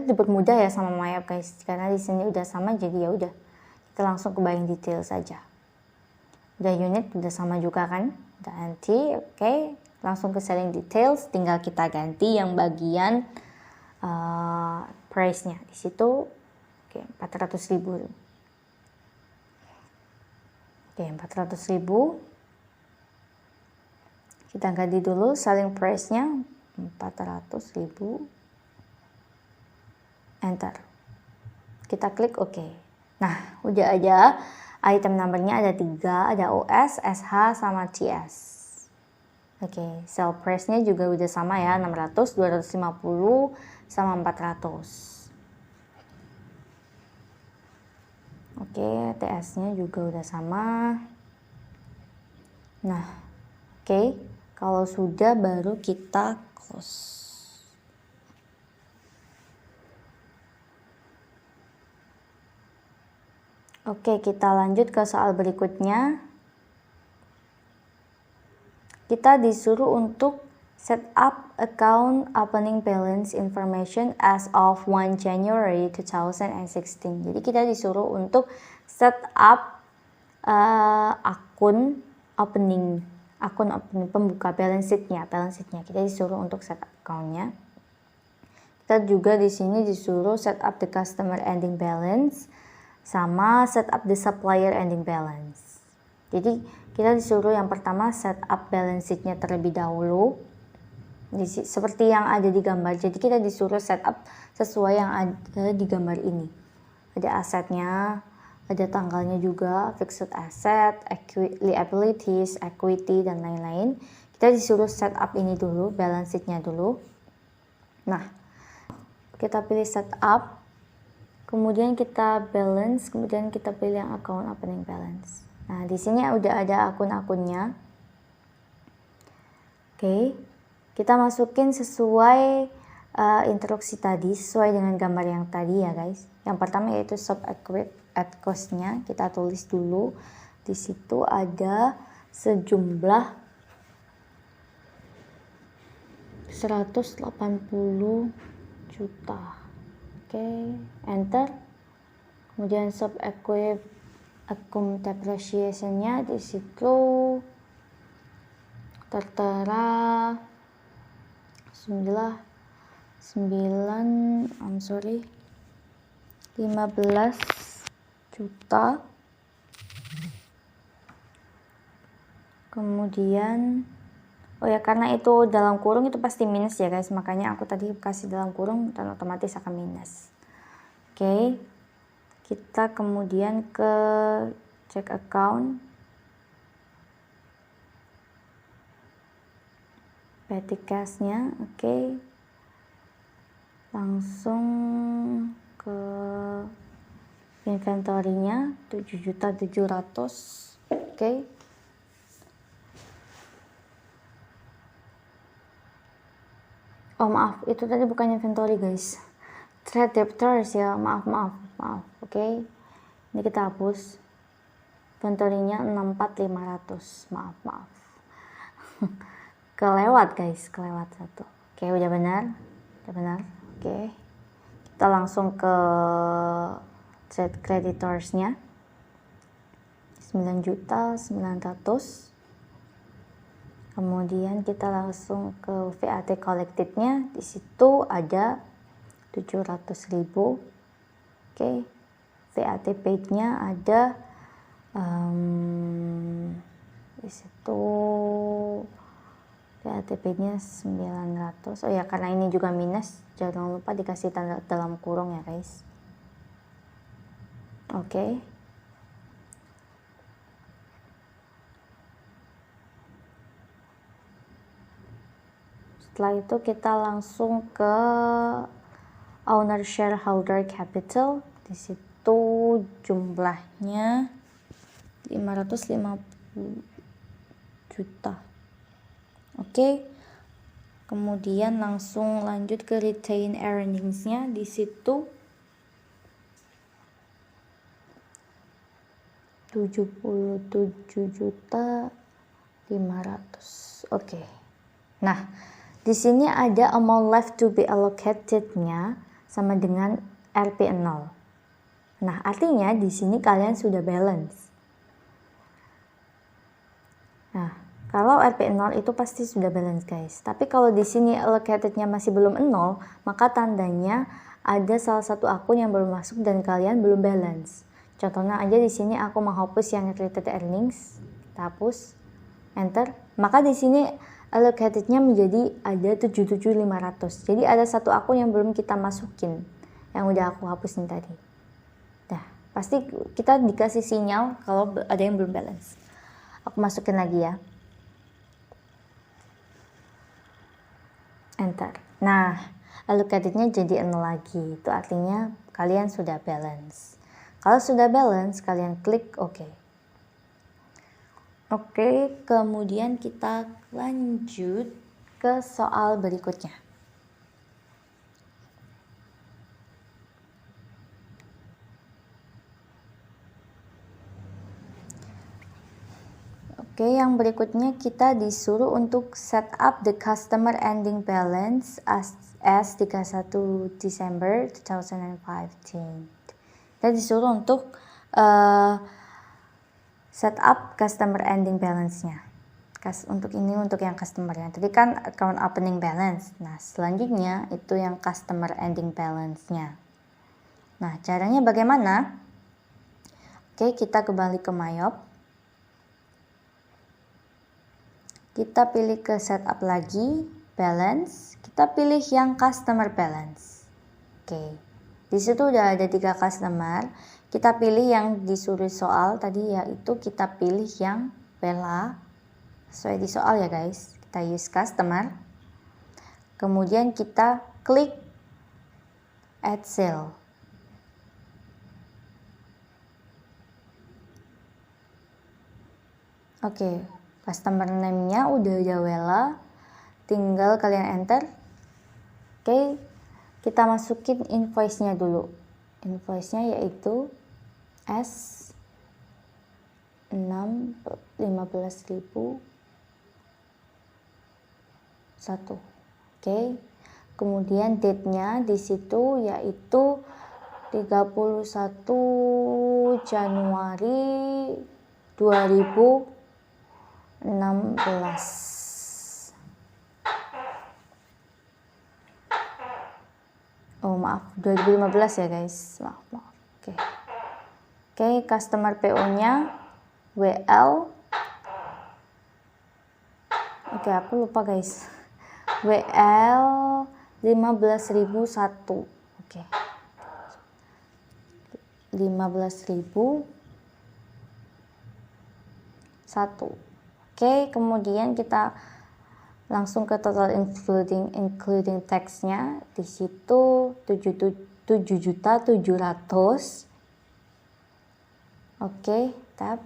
dipermudah ya sama MyApp guys, karena di sini udah sama, jadi ya udah kita langsung ke buying detail saja. Udah unit udah sama juga kan, udah anti. Oke, langsung ke selling details, tinggal kita ganti yang bagian price-nya di situ. Oke, 400.000. Oke, 400.000. Kita ganti dulu selling price-nya 400.000. Enter. Kita klik OK. Nah, udah aja item number-nya ada 3, ada OS, SH, sama TS. Oke, sell price-nya juga udah sama ya, 600, 250, sama 400. Oke, TS-nya juga udah sama. Nah, oke. Kalau sudah baru kita close. Oke, kita lanjut ke soal berikutnya. Kita disuruh untuk set up account opening balance information as of 1 January 2016. Jadi kita disuruh untuk set up akun opening pembuka balance sheet-nya. Kita disuruh untuk set up account-nya. Kita juga di sini disuruh set up the customer ending balance sama set up the supplier ending balance. Jadi kita disuruh yang pertama set up balance sheet-nya terlebih dahulu. Seperti yang ada di gambar. Jadi kita disuruh set up sesuai yang ada di gambar ini. Ada asetnya, ada tanggalnya juga, fixed asset, liabilities, equity, dan lain-lain. Kita disuruh set up ini dulu, balance sheet-nya dulu. Nah, kita pilih set up, kemudian kita balance, kemudian kita pilih yang account opening balance. Nah, di sini udah ada akun-akunnya. Oke, kita masukin sesuai instruksi tadi, sesuai dengan gambar yang tadi ya guys. Yang pertama yaitu sub at cost-nya, kita tulis dulu. Di situ ada sejumlah 180 juta. Oke, enter. Kemudian sub account depreciation-nya di situ tertera 15 juta. Kemudian karena itu dalam kurung itu pasti minus ya guys, makanya aku tadi kasih dalam kurung dan otomatis akan minus. Oke, kita kemudian ke check account, petty cash-nya. Oke, langsung ke inventory-nya 7.700.000. Oke, oh maaf, itu tadi bukan inventory guys, trade debtors ya, maaf. Oke, ini kita hapus. Inventory-nya 64.500, maaf. kelewat satu. Oke, udah benar. Oke, kita langsung ke trade creditors-nya 9.900.000. Kemudian kita langsung ke VAT collected-nya, di situ ada 700.000. Oke, VAT paid-nya ada di situ VAT paid-nya 900. Oh ya, karena ini juga minus, jangan lupa dikasih tanda dalam kurung ya guys. Oke. Setelah itu kita langsung ke owner shareholder capital. Di situ jumlahnya 550 juta. Oke. Kemudian langsung lanjut ke retain earnings-nya. Di situ 77.500.000. Oke. Nah, di sini ada amount left to be allocated-nya sama dengan Rp0. Nah, artinya di sini kalian sudah balance. Nah, kalau Rp0 itu pasti sudah balance guys. Tapi kalau di sini allocated-nya masih belum 0, maka tandanya ada salah satu akun yang belum masuk dan kalian belum balance. Contohnya aja di sini aku menghapus yang related earnings, kita hapus, enter. Maka di sini allocatednya menjadi ada 77.500. Jadi ada satu akun yang belum kita masukin, yang udah aku hapusin tadi. Nah, pasti kita dikasih sinyal kalau ada yang belum balance. Aku masukin lagi ya, enter. Nah, allocatednya jadi 0 lagi. Itu artinya kalian sudah balance. Kalau sudah balance, kalian klik OK. Oke, kemudian kita lanjut ke soal berikutnya. Oke, yang berikutnya kita disuruh untuk set up the customer ending balance as 31 Desember 2015. Kita disuruh untuk set up customer ending balance-nya. Untuk yang customer-nya. Tadi kan account opening balance. Nah, selanjutnya itu yang customer ending balance-nya. Nah, caranya bagaimana? Oke, kita kembali ke Myop. Kita pilih ke setup lagi, balance. Kita pilih yang customer balance. Oke. Di situ udah ada 3 customer. Kita pilih yang disuruh soal tadi, yaitu kita pilih yang Bella. Sesuai di soal ya guys. Kita use customer. Kemudian kita klik add sale. Oke, customer name-nya udah ada Bella. Tinggal kalian enter. Oke, kita masukin invoice-nya dulu. Invoice-nya yaitu S6 15.001. Oke. Kemudian date-nya di situ yaitu 31 Januari 2016. Oh maaf, 2015 ya guys. Maaf. Oke, customer PO-nya WL. Oke, aku lupa guys. WL 15.001. Oke. 15.001. Oke, kemudian kita langsung ke total including tax-nya. Di situ 7.700.000. Oke, tab.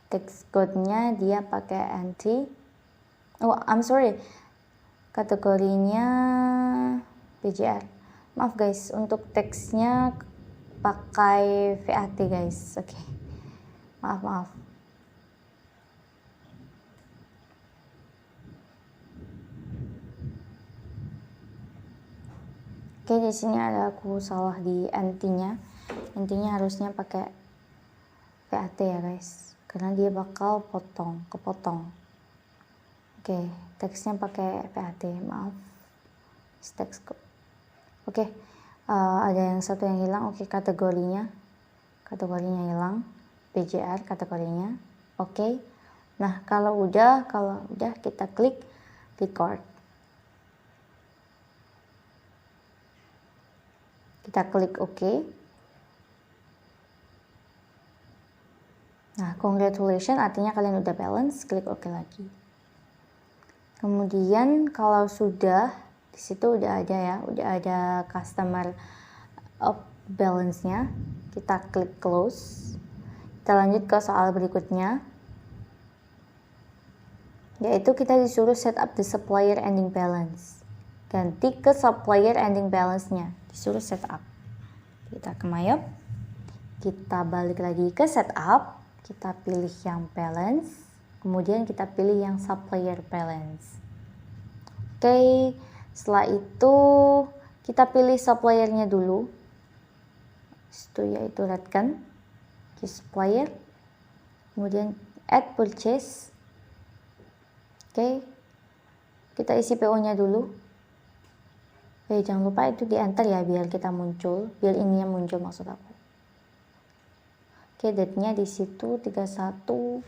Tax code-nya dia pakai NT. Oh, I'm sorry. Kategorinya PJR. Maaf guys, untuk tax-nya pakai VAT guys. Oke. Maaf. Oke, di sini ada aku salah di NT-nya. NT-nya harusnya pakai VAT ya guys. Karena dia bakal kepotong. Oke, teksnya pakai VAT, maaf. Tax code. Oke, ada yang satu yang hilang. Oke, kategorinya hilang. PJR kategorinya. Oke. Nah, kalau udah kita klik record. Kita klik OK. Nah, congratulations artinya kalian udah balance, klik OK lagi. Kemudian kalau sudah, di situ udah ada customer balance-nya, kita klik close. Kita lanjut ke soal berikutnya, yaitu kita disuruh set up the supplier ending balance. Ganti ke supplier ending balance-nya, disuruh set up. Kita ke Myop, kita balik lagi ke setup. Kita pilih yang balance, kemudian kita pilih yang supplier balance. Oke, setelah itu kita pilih suppliernya dulu. Itu yaitu Redken, supplier, kemudian add purchase. Oke, kita isi PO-nya dulu. Jangan lupa itu di enter ya biar kita muncul, biar ininya muncul maksud aku. Oke, date-nya di situ 31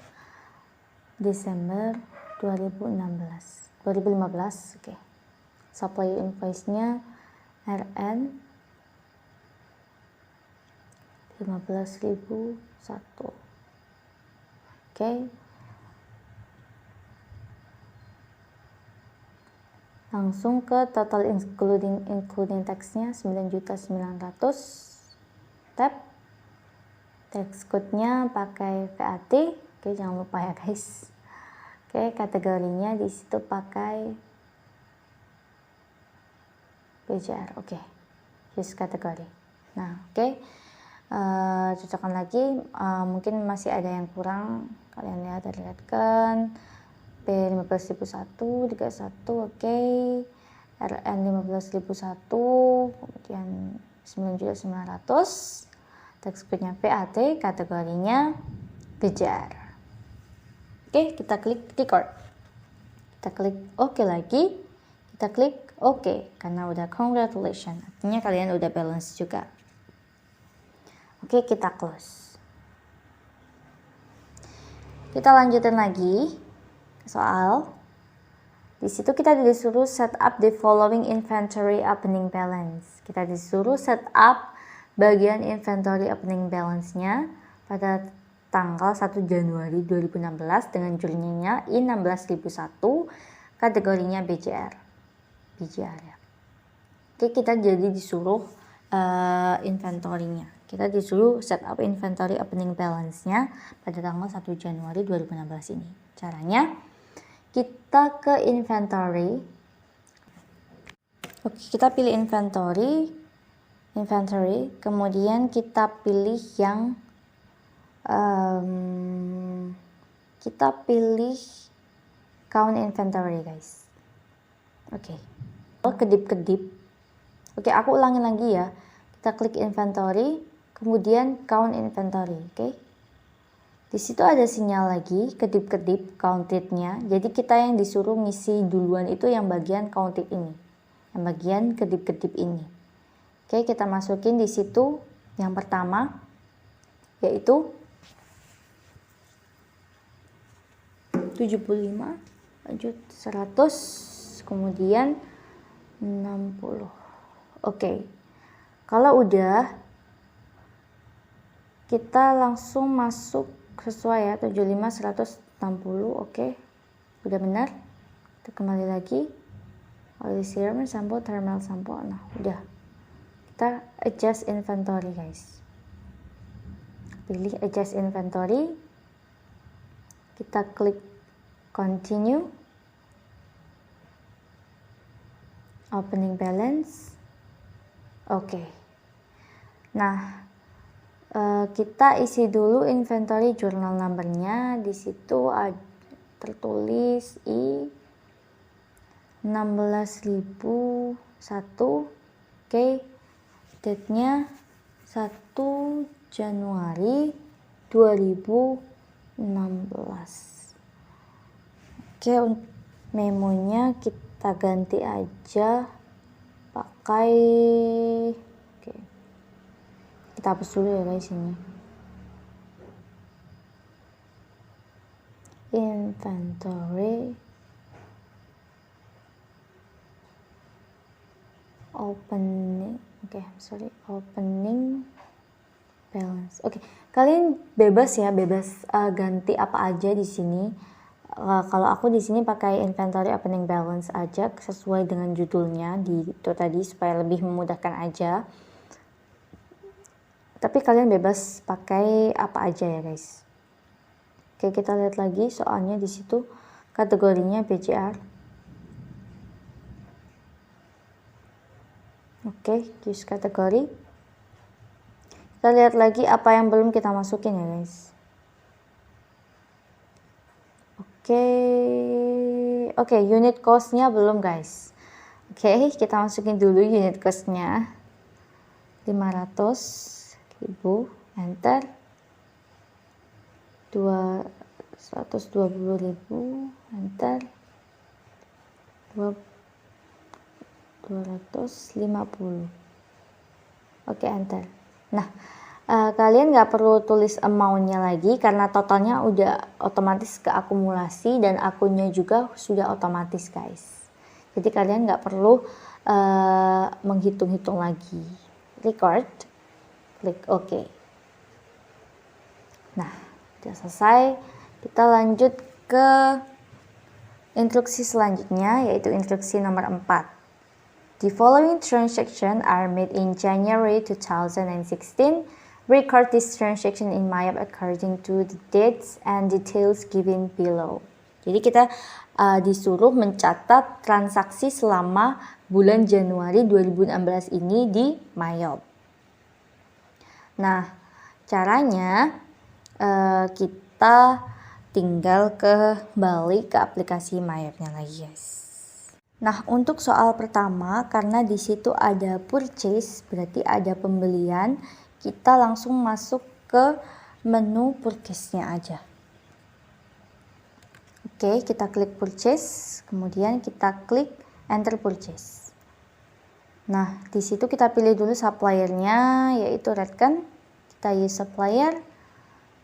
Desember 2015. Oke. Supplier invoice-nya RN 15.001. Oke. Langsung ke total including tax-nya 9.900. Tab. Tax code-nya pakai VAT. Oke, jangan lupa ya guys. Oke, kategorinya di situ pakai PJR. Oke, use kategori. Nah, oke. cocokkan lagi. Mungkin masih ada yang kurang, kalian lihat kan. P15.001 31, oke. RN 15.001, kemudian 9.900. Tax code-nya PAT, kategorinya kejar. Oke, kita klik record. Kita klik OK lagi. Kita klik OK karena udah congratulations. Artinya kalian udah balance juga. Oke, kita close. Kita lanjutin lagi soal. Di situ kita disuruh set up the following inventory opening balance. Kita disuruh set up bagian inventory opening balance-nya pada tanggal 1 Januari 2016 dengan jurnalnya I16001, kategorinya BJR ya. Oke, kita jadi disuruh inventory-nya. Kita disuruh set up inventory opening balance-nya pada tanggal 1 Januari 2016 ini. Caranya, kita ke inventory. Oke, kita pilih inventory, kemudian kita pilih yang kita pilih count inventory, guys. Oke. Kedip-kedip. Oke, aku ulangin lagi ya. Kita klik inventory, kemudian count inventory, oke. Di situ ada sinyal lagi, kedip-kedip counted-nya. Jadi kita yang disuruh ngisi duluan itu yang bagian counted ini. Yang bagian kedip-kedip ini. Oke, kita masukin di situ yang pertama, yaitu 75, lanjut 100, kemudian 60. Oke. Kalau udah, kita langsung masuk sesuai ya, 75 160. Oke. Udah benar. Kita kembali lagi. Oil serum sample, thermal sample. Nah, udah. Kita adjust inventory, guys. Pilih adjust inventory. Kita klik continue. Opening balance. Oke. Nah, kita isi dulu inventory journal number-nya. Di situ tertulis I16001. Oke. Date-nya 1 Januari 2016. Oke, memonya kita ganti aja pakai, oke. Kita hapus dulu ya guys ini. Inventory opening, opening balance. Oke, kalian bebas ya, ganti apa aja di sini. Kalau aku di sini pakai inventory opening balance aja sesuai dengan judulnya di itu tadi supaya lebih memudahkan aja. Tapi kalian bebas pakai apa aja ya guys. Oke, kita lihat lagi soalnya di situ kategorinya BJR. Oke, use kategori. Kita lihat lagi apa yang belum kita masukin ya guys. Oke, unit cost-nya belum guys. Oke, kita masukin dulu unit cost-nya. 500.000, enter. 220.000, enter. 250. Oke, enter. Nah, kalian nggak perlu tulis amount-nya lagi karena totalnya udah otomatis keakumulasi dan akunnya juga sudah otomatis guys. Jadi kalian nggak perlu menghitung-hitung lagi. Record, klik OK. Nah, udah selesai. Kita lanjut ke instruksi selanjutnya, yaitu instruksi nomor 4. The following transactions are made in January 2016. Record this transaction in MyUp according to the dates and details given below. Jadi kita disuruh mencatat transaksi selama bulan Januari 2016 ini di MyUp. Nah, Caranya kita tinggal kembali ke aplikasi My-App-nya lagi, guys. Nah, untuk soal pertama, karena di situ ada purchase, berarti ada pembelian, kita langsung masuk ke menu purchase-nya aja. Oke, kita klik purchase, kemudian kita klik enter purchase. Nah, di situ kita pilih dulu supplier-nya, yaitu Redken. Kita use supplier.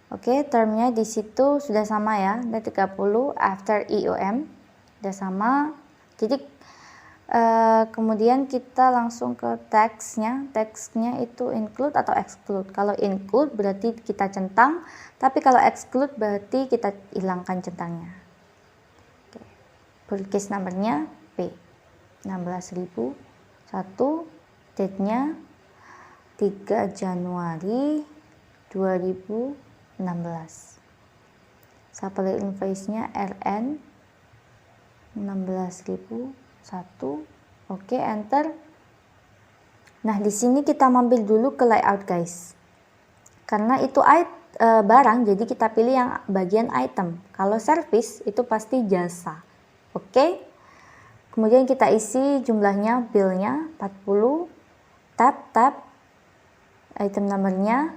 Oke, termnya di situ sudah sama ya, ada 30 after IOM, sudah sama. Jadi kemudian kita langsung ke text-nya itu include atau exclude. Kalau include berarti kita centang, tapi kalau exclude berarti kita hilangkan centangnya. Oke. Purchase number-nya P 16.001, date-nya 3 Januari 2016. Supplier invoice-nya RN 16.001. Oke, enter. Nah, di sini kita mampir dulu ke layout, guys. Karena itu barang, jadi kita pilih yang bagian item. Kalau service itu pasti jasa. Oke. Kemudian kita isi jumlahnya, bill-nya 40. Tab item number-nya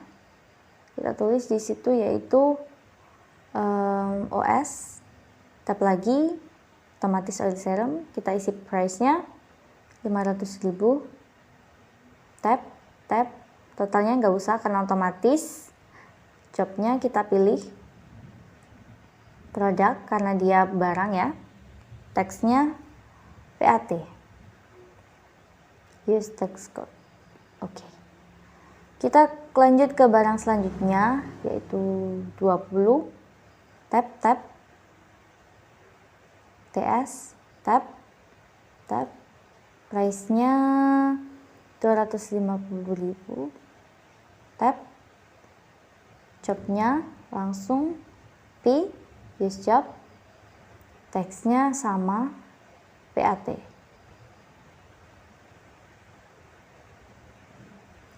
kita tulis di situ yaitu OS. Tab lagi otomatis oil serum, kita isi price-nya 500.000. Tab totalnya nggak usah karena otomatis. Job-nya kita pilih produk karena dia barang ya. Text-nya PAT, use text code. Oke. Kita lanjut ke barang selanjutnya yaitu 20. Tab TS, tab price-nya 250.000. Tab job-nya langsung P, use job. Text-nya sama PAT.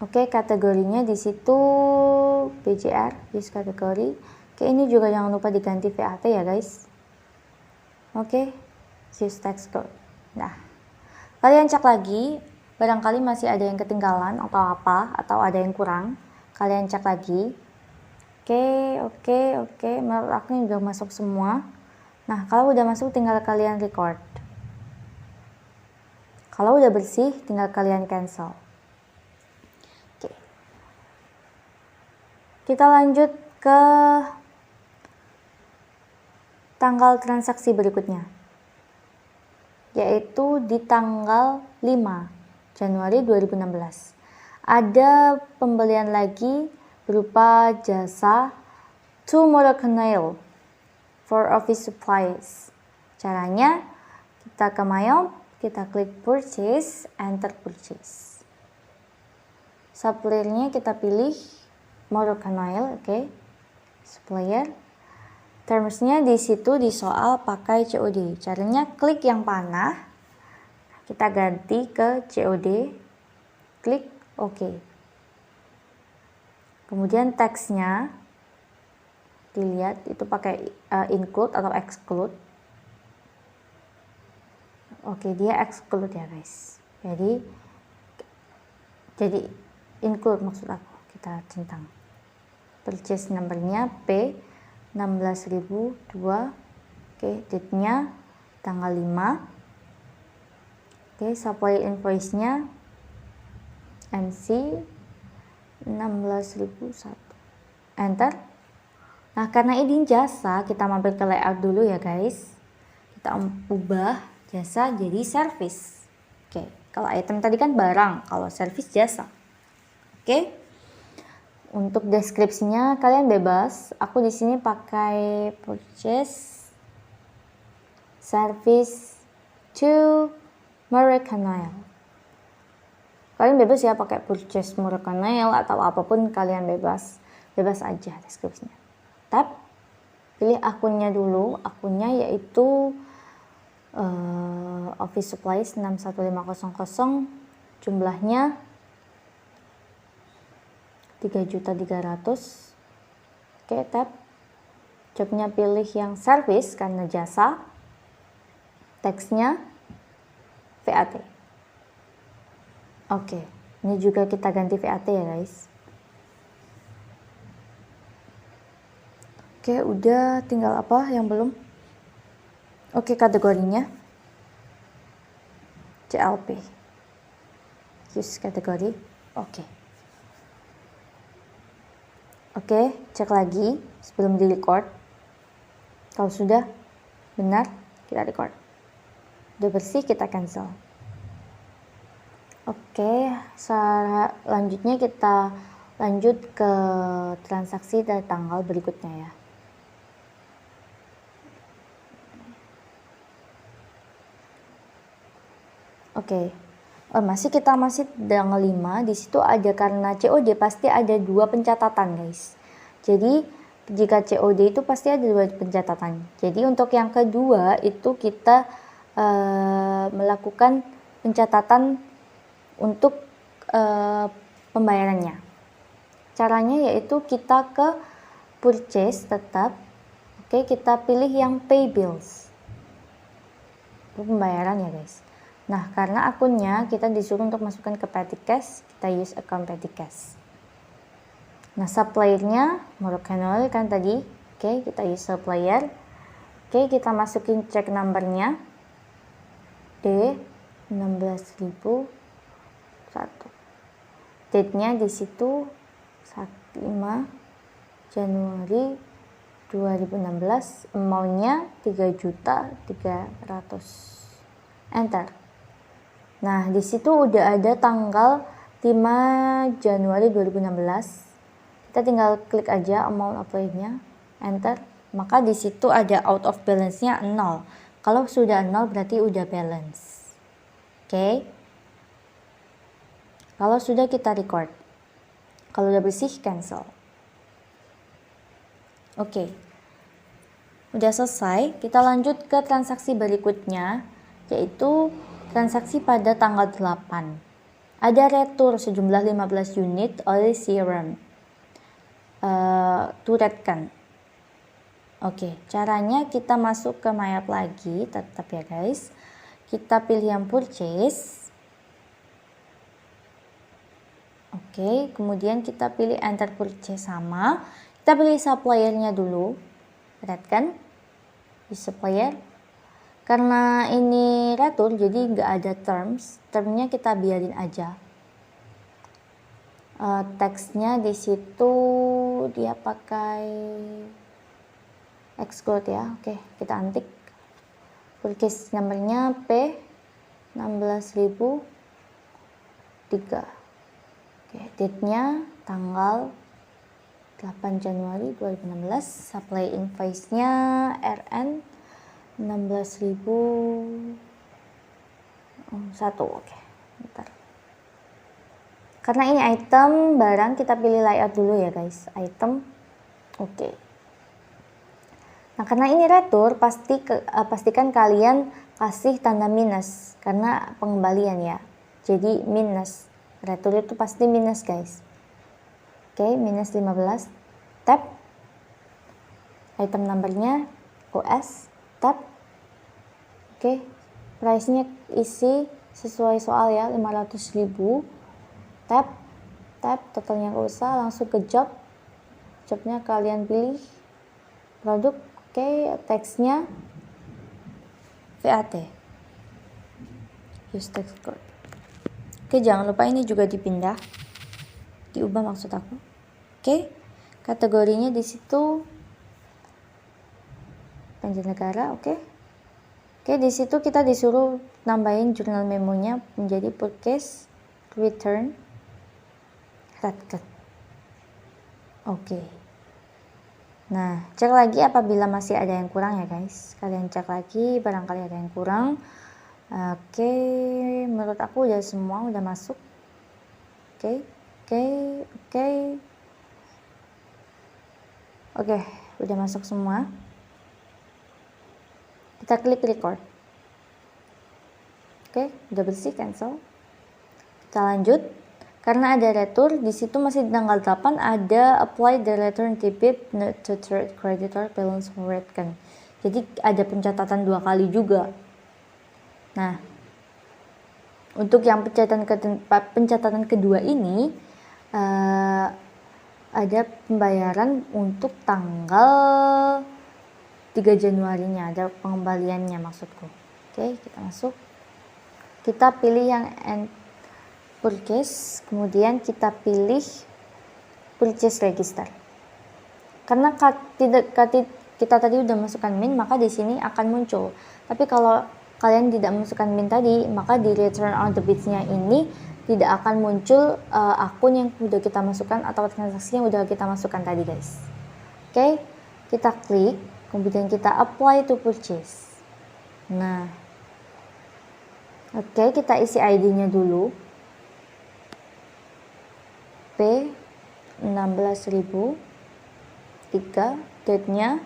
Oke, kategorinya di situ BJR, use kategori. Oke, ini juga jangan lupa diganti VAT ya, guys. Oke, use text code. Nah, kalian cek lagi, barangkali masih ada yang ketinggalan atau apa, atau ada yang kurang. Kalian cek lagi. Oke, menurut aku ini udah masuk semua. Nah, kalau udah masuk tinggal kalian record. Kalau udah bersih tinggal kalian cancel. Oke. Kita lanjut ke tanggal transaksi berikutnya, yaitu di tanggal 5 Januari 2016. Ada pembelian lagi berupa jasa Tomorrow Nail for office supplies. Caranya kita ke My-App, kita klik purchase, enter purchase. Suppliernya kita pilih Moroccan Oil, oke. Supplier. Termsnya di situ di soal pakai COD. Caranya klik yang panah, kita ganti ke COD, klik OK. Kemudian teksnya dilihat itu pakai include atau exclude. Oke, dia exclude ya guys. Jadi include maksud aku. Kita centang. Purchase number-nya P 16.002. Oke, date-nya tanggal 5. Oke, supply invoice-nya MC 16.001. Enter. Nah, karena ini jasa, kita mampir ke layout dulu ya guys. Kita ubah jasa jadi service. Oke, kalau item tadi kan barang, kalau service jasa. Oke. Untuk deskripsinya kalian bebas. Aku di sini pakai purchase service to Moroccan Oil. Kalian bebas ya pakai purchase Moroccan Oil atau apapun kalian bebas aja deskripsinya. Tab, pilih akunnya dulu. Akunnya yaitu Office Supplies 61500. Jumlahnya 3.300.000. Oke, tap. Jobnya pilih yang service karena jasa. Teksnya VAT. Oke, ini juga kita ganti VAT ya guys. Oke, udah, tinggal apa yang belum? Oke, kategorinya CLP. Use kategori. Oke. Oke, cek lagi sebelum di record. Kalau sudah benar, kita record. Udah bersih, kita cancel. Oke, selanjutnya kita lanjut ke transaksi dari tanggal berikutnya ya. Oke, kita masih tanggal 5. Di situ ada, karena COD pasti ada 2 pencatatan guys. Jadi jika COD itu pasti ada 2 pencatatan. Jadi untuk yang kedua itu kita melakukan pencatatan untuk pembayarannya. Caranya yaitu kita ke purchase tetap. Oke, kita pilih yang pay bills. Pembayaran ya guys. Nah, karena akunnya kita disuruh untuk masukkan ke petty cash, kita use account petty cash. Nah, suppliernya Moroccan Oil kan tadi. Oke, kita use supplier. Oke, kita masukin check numbernya. D 16.001. Date-nya di situ 5 Januari 2016. Amount-nya 3.300.000. Enter. Nah, di situ udah ada tanggal 5 Januari 2016. Kita tinggal klik aja amount apply-nya, enter. Maka di situ ada out of balance-nya 0. Kalau sudah 0 berarti udah balance. Oke. Kalau sudah kita record. Kalau udah bersih, cancel. Oke. Udah selesai, kita lanjut ke transaksi berikutnya, yaitu transaksi pada tanggal 8. Ada retur sejumlah 15 unit oleh Serum. Turetkan. Oke, caranya kita masuk ke My App lagi, tetap ya guys. Kita pilih yang purchase. Oke, kemudian kita pilih enter purchase sama. Kita pilih suppliernya dulu. Turetkan. Di supplier. Karena ini retur, jadi nggak ada termnya kita biarin aja. Teksnya di situ dia pakai exclude ya. Oke, kita antik. Purchase numbernya P 16.003. Oke, date-nya tanggal 8 Januari 2016. Supply invoice-nya RN 16.001. Oke, bentar. Karena ini item barang, kita pilih layout dulu ya guys. Item. Oke. Nah, karena ini retur, pastikan kalian kasih tanda minus karena pengembalian ya. Jadi minus. Retur itu pasti minus guys. Oke, minus 15. Tap. Item numbernya OS. Tap. Oke, price-nya isi sesuai soal ya, 500.000. Tap, totalnya nggak usah, langsung ke job. Jobnya kalian pilih produk. Oke, teksnya VAT. Use text code. Oke, jangan lupa ini juga dipindah, diubah maksud aku. Oke, kategorinya di situ penjara. Oke, di situ kita disuruh nambahin jurnal memonya menjadi purchase, return, redcut. Oke. Nah, cek lagi apabila masih ada yang kurang ya guys. Kalian cek lagi, barangkali ada yang kurang. Oke, menurut aku udah semua udah masuk. Oke, udah masuk semua. Kita klik record. Oke, udah bersih, cancel. Kita lanjut. Karena ada retur, di situ masih di tanggal 8 ada apply the return debit not to third creditor balance rate kan. Jadi ada pencatatan 2 kali juga. Nah, untuk yang pencatatan kedua ini ada pembayaran untuk tanggal 3 Januarinya, ada pengembaliannya maksudku. Oke, kita masuk. Kita pilih yang purchase, kemudian kita pilih purchase register. Karena kita tadi udah masukkan min, maka di sini akan muncul. Tapi kalau kalian tidak masukkan min tadi, maka di return on debit-nya ini tidak akan muncul akun yang udah kita masukkan atau transaksi yang udah kita masukkan tadi, guys. Oke, kita klik, kemudian kita apply to purchase. Nah, oke, kita isi ID-nya dulu. P16.000, 3, date-nya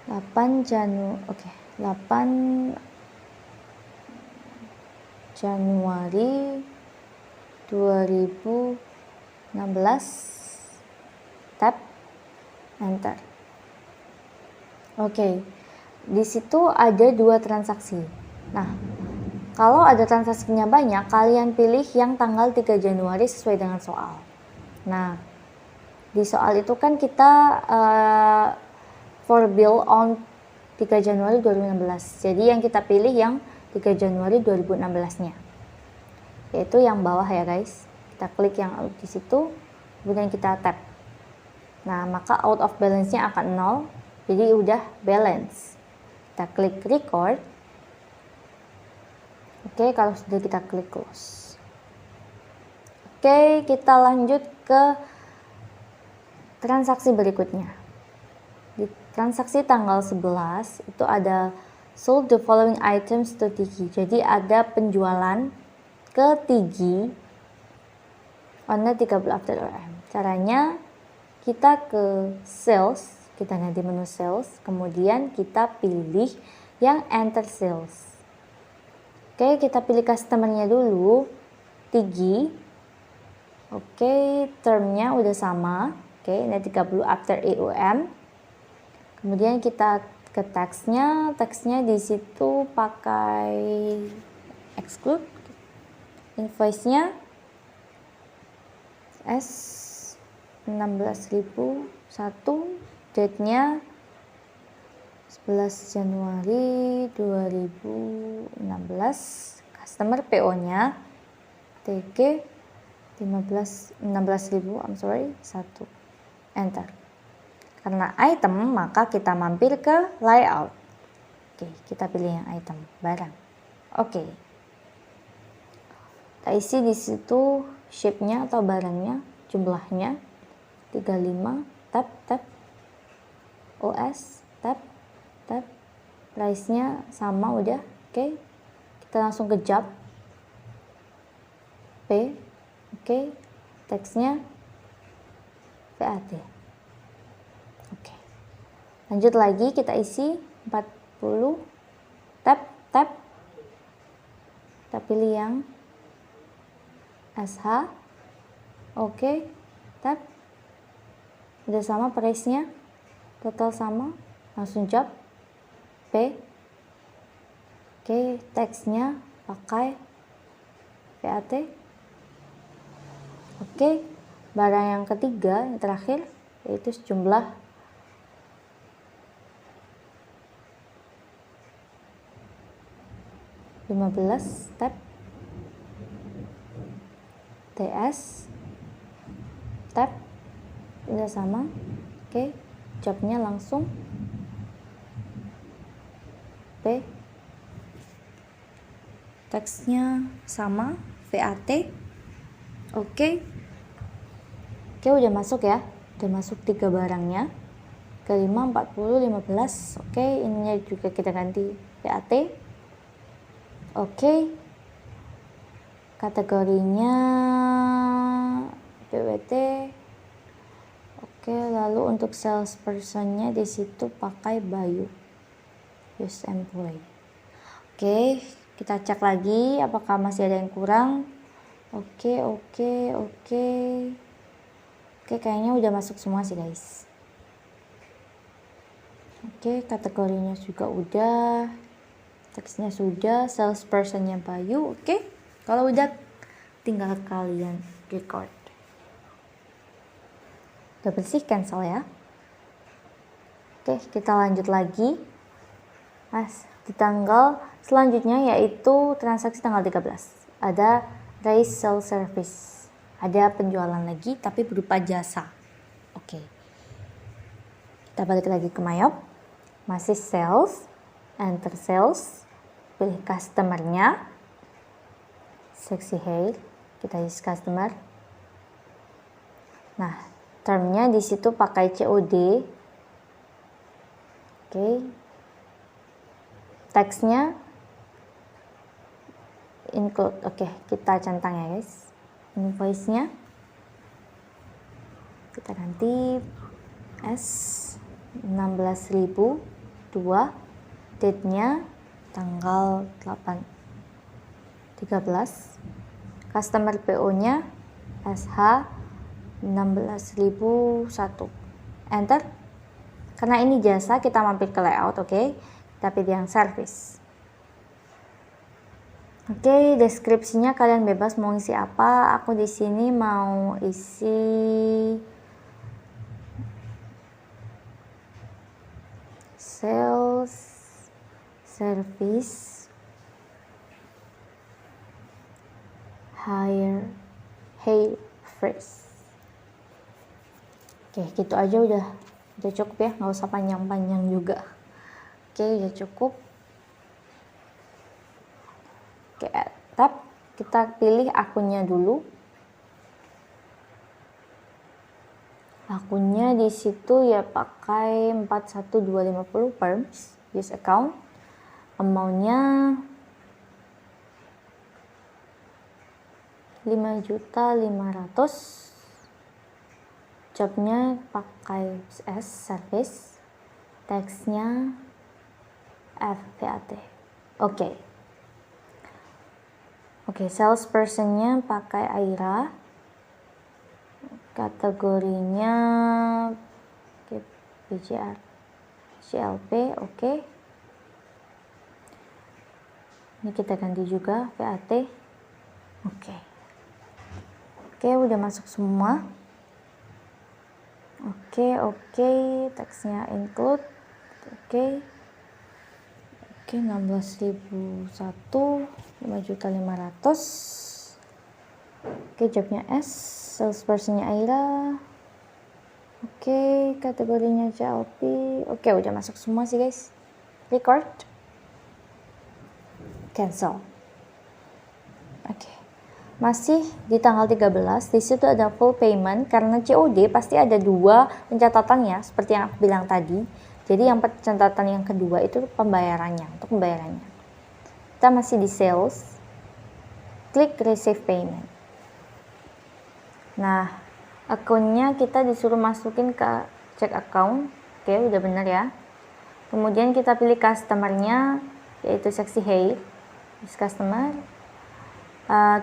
8 Januari 2016. Tap enter. Oke, di situ ada 2 transaksi. Nah, kalau ada transaksinya banyak, kalian pilih yang tanggal 3 Januari sesuai dengan soal. Nah, di soal itu kan kita for bill on 3 Januari 2016. Jadi yang kita pilih yang 3 Januari 2016-nya. Yaitu yang bawah ya, guys. Kita klik yang di situ, kemudian kita tap. Nah, maka out of balance-nya akan 0. Jadi udah balance. Kita klik record. Oke, kalau sudah kita klik close. Oke, kita lanjut ke transaksi berikutnya. Di transaksi tanggal 11 itu ada sold the following items to Tigi. Jadi ada penjualan ke Tigi on the 30 after RM. Caranya kita ke sales, kita ganti menu sales, kemudian kita pilih yang enter sales. Oke, kita pilih customer-nya dulu, Tigi. Oke, term-nya udah sama. Oke, ini 30 after EUM. Kemudian kita ke teksnya di situ pakai exclude. Invoice-nya S16.001, date-nya 11 Januari 2016. Customer PO-nya TG 16.000, 1. Enter. Karena item, maka kita mampir ke layout. Oke, kita pilih yang item, barang. Oke. Kita isi di situ shape-nya atau barangnya, jumlahnya 35, tap. OS, tap. Price-nya sama udah. Oke. Kita langsung ke job. P. Oke. Teksnya VAT. Oke. Lanjut lagi, kita isi 40. Tap. Kita pilih yang SH. Oke. Tap. Udah sama price-nya. Total sama. Langsung job. P. Oke, teksnya pakai VAT. Oke, barang yang ketiga, yang terakhir, yaitu sejumlah 15, tap. TS, tap. Udah sama. Oke, jobnya langsung P. Teksnya sama, VAT. Oke, udah masuk ya. Udah masuk 3 barangnya. Ke 5, 40, 15. Oke, ininya juga kita ganti VAT. Oke. Kategorinya PWT. Oke, lalu untuk salespersonnya di situ pakai Bayu. Use employee. Oke, kita cek lagi apakah masih ada yang kurang. Oke, kayaknya udah masuk semua sih guys. Oke, kategorinya juga udah, teksnya sudah, salespersonnya Bayu. Oke, kalau udah tinggal kalian record. Udah bersih, cancel ya. Oke, kita lanjut lagi. Mas, di tanggal selanjutnya yaitu transaksi tanggal 13. Ada raise sell service. Ada penjualan lagi tapi berupa jasa. Oke. Kita balik lagi ke Mayop. Masih sales, enter sales, pilih customernya, sexy hair, kita use customer. Nah, termnya di situ pakai COD. Oke. Teksnya include. Oke, kita centang ya guys. Invoice-nya kita ganti S 16.002, date-nya tanggal 8/13, customer PO-nya SH 16.001, enter. Karena ini jasa, kita mampir ke layout. Oke, kita pilih yang service. Oke, deskripsinya kalian bebas mau isi apa. Aku di sini mau isi sales service hair fresh. Oke, gitu aja udah cukup ya, nggak usah panjang-panjang juga. Oke, udah cukup. Oke, tap, kita pilih akunnya dulu. Akunnya di situ ya pakai 41250 perms, use account. Amount-nya 5.500.000. Jobnya pakai S service. Teksnya FVAT. Oke, salespersonnya pakai Aira. Kategorinya BCR, CLP. Oke. Ini kita ganti juga VAT. Oke, udah masuk semua. Oke, teksnya include. Oke, 16.001, 5.500.000. Oke, jobnya S, salespersonnya Aira. Oke, kategorinya CLP. Oke, udah masuk semua sih guys. Record, cancel. Oke, masih di tanggal 13. Di situ ada full payment. Karena COD pasti ada dua pencatatan ya, seperti yang aku bilang tadi. Jadi yang pencatatan yang kedua itu pembayarannya, untuk pembayarannya. Kita masih di sales. Klik receive payment. Nah, akunnya kita disuruh masukin ke check account. Oke, udah bener ya. Kemudian kita pilih customernya, yaitu Sexy Hair. Use customer.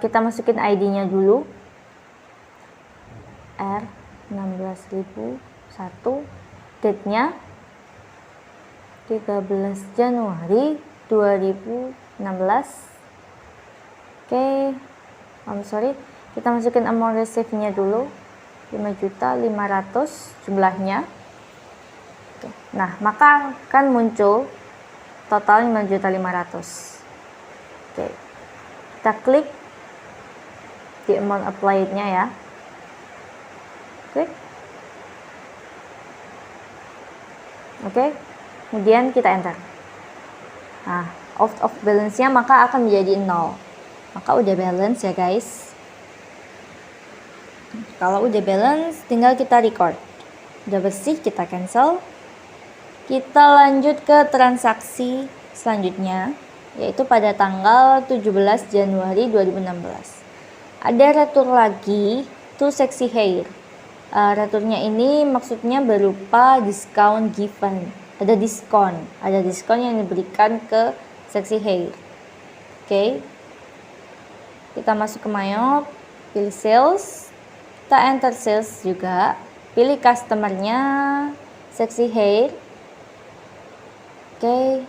Kita masukin ID-nya dulu. R 16.001. Date-nya 13 Januari 2016. Oke, kita masukin amount receive-nya dulu, 5.500.000 jumlahnya. Oke. Nah, maka akan muncul total 5.500.000. Oke, kita klik di amount applied-nya ya. Klik. Oke, kemudian kita enter. Nah, out of balance-nya maka akan menjadi 0. Maka udah balance ya guys. Kalau udah balance, tinggal kita record. Udah bersih, kita cancel. Kita lanjut ke transaksi selanjutnya, yaitu pada tanggal 17 Januari 2016. Ada retur lagi, to Sexy Hair. Returnya ini maksudnya berupa discount given. Ada diskon yang diberikan ke Sexy Hair. Oke. Kita masuk ke Mayo, pilih sales, kita enter sales juga, pilih customernya, Sexy Hair. Oke,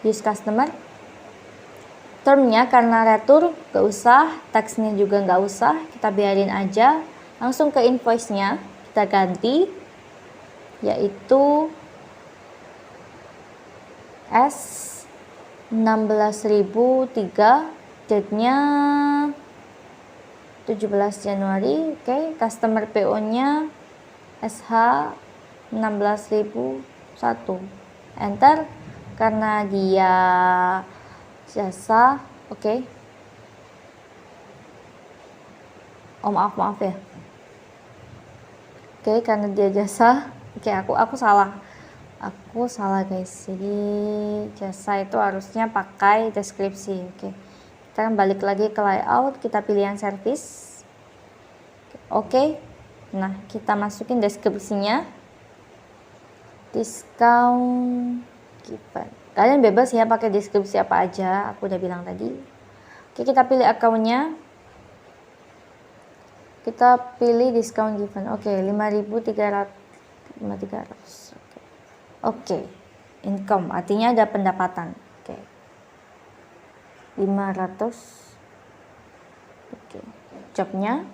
use customer. Termnya karena retur gak usah, teksnya juga gak usah, kita biarin aja. Langsung ke invoice-nya, kita ganti, yaitu S16.003, date-nya 17 Januari. Oke, customer PO-nya SH16.001. Enter, karena dia jasa. Oke. Oh maaf ya. Oke, karena dia jasa. Oke, aku salah. Aku salah guys. Jadi jasa itu harusnya pakai deskripsi. Oke. Kita balik lagi ke layout, kita pilih yang service. Oke. Nah, kita masukin deskripsinya. Discount given. Kalian bebas ya pakai deskripsi apa aja, aku udah bilang tadi. Oke, kita pilih akunnya. Kita pilih discount given. Oke, 5.300. Oke. Income artinya ada pendapatan. Oke. 500. Oke. Jobnya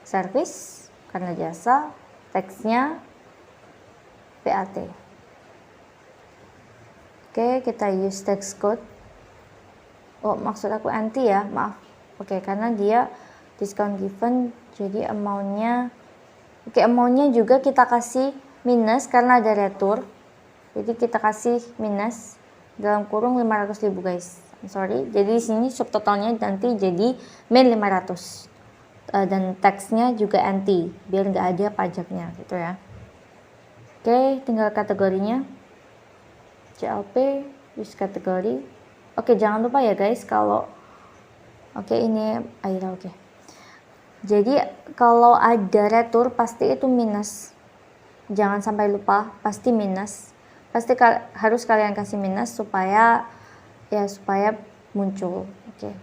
service karena jasa, teksnya PAT. Oke, kita use text code. Oh, maksud aku anti ya, maaf. Oke, karena dia discount given, jadi amount-nya. Oke, amount-nya juga kita kasih minus karena ada retur. Jadi kita kasih minus dalam kurung 500.000 guys. Sorry. Jadi di sini subtotalnya nanti jadi min 500. Dan teksnya juga anti, biar nggak ada pajaknya gitu ya. Oke, tinggal kategorinya. CLP, use kategori. Oke, jangan lupa ya guys kalau ini Aira. Oke. Jadi kalau ada retur pasti itu minus. Jangan sampai lupa, pasti minus. Pasti harus kalian kasih minus supaya muncul. Oke.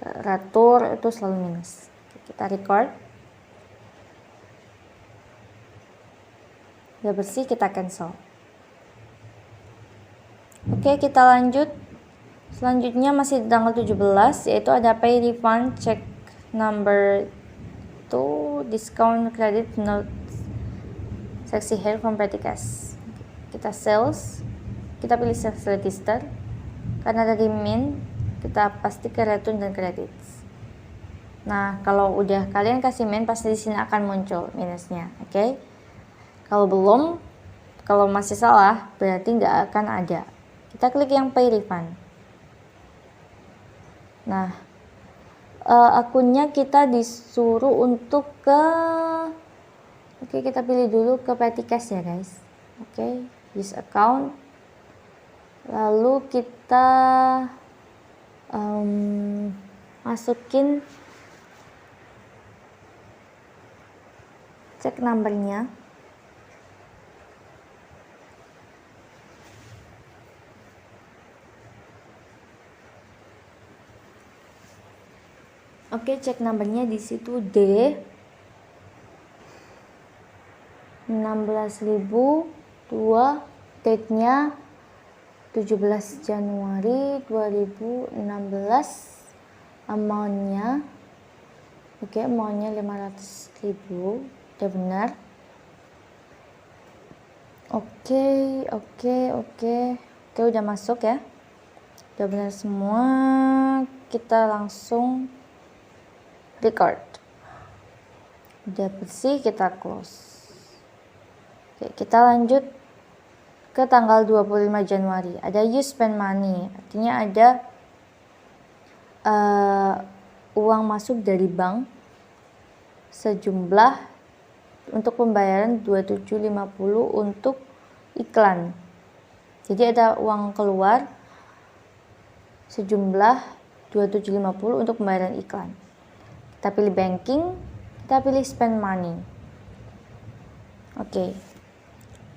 Retur itu selalu minus. Kita record. Udah bersih, kita cancel. Oke, kita lanjut. Selanjutnya masih di tanggal 17, yaitu ada pay refund check number 2 discount credit note Sexy Hair from Pretty Cash. Kita sales, kita pilih sales register. Karena dari min, kita pasti ke return dan credits. Nah, kalau udah kalian kasih min, pasti di sini akan muncul minusnya. Oke. Kalau belum, kalau masih salah, berarti nggak akan ada. Kita klik yang pay refund. Nah, akunnya kita disuruh untuk Oke, kita pilih dulu ke Petty Cash ya guys. Oke, use account. Lalu kita masukin cek numbernya. Oke, cek numbernya di situ D 16.002, date-nya 17 Januari 2016. Amount-nya amount-nya 500.000. Udah benar. Oke, udah masuk ya. Udah benar semua. Kita langsung record. Udah bersih, kita close. Oke, kita lanjut ke tanggal 25 Januari. Ada use spend money, artinya ada uang masuk dari bank sejumlah untuk pembayaran 2750 untuk iklan. Jadi ada uang keluar sejumlah 2750 untuk pembayaran iklan. Kita pilih banking, kita pilih spend money. Oke.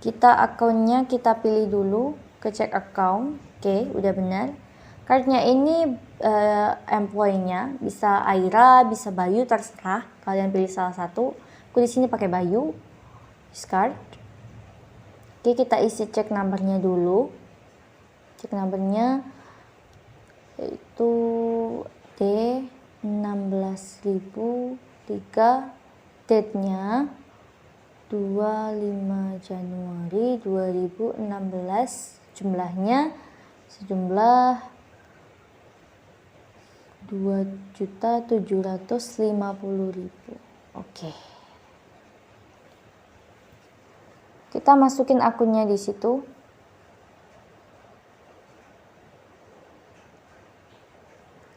Kita akunnya kita pilih dulu ke check account. Oke, udah benar. Cardnya ini employee-nya bisa Aira, bisa Bayu, terserah kalian pilih salah satu. Aku di sini pakai Bayu. Discard. Oke, kita isi cek numbernya dulu. Cek numbernya yaitu D16.003. Date-nya 25 Januari 2016. Jumlahnya sejumlah 2.750.000. Oke. Kita masukin akunnya di situ.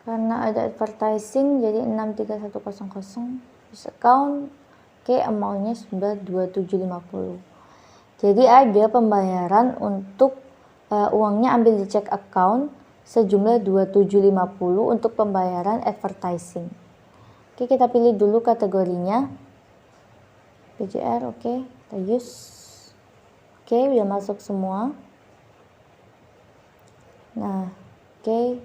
Karena ada advertising jadi 63100 bis account. Oke, amount-nya sudah 2750. Jadi ada pembayaran untuk uangnya ambil di check account sejumlah 2750 untuk pembayaran advertising. Oke, kita pilih dulu kategorinya. BJR, oke, kita use. Oke, udah masuk semua. Nah, oke.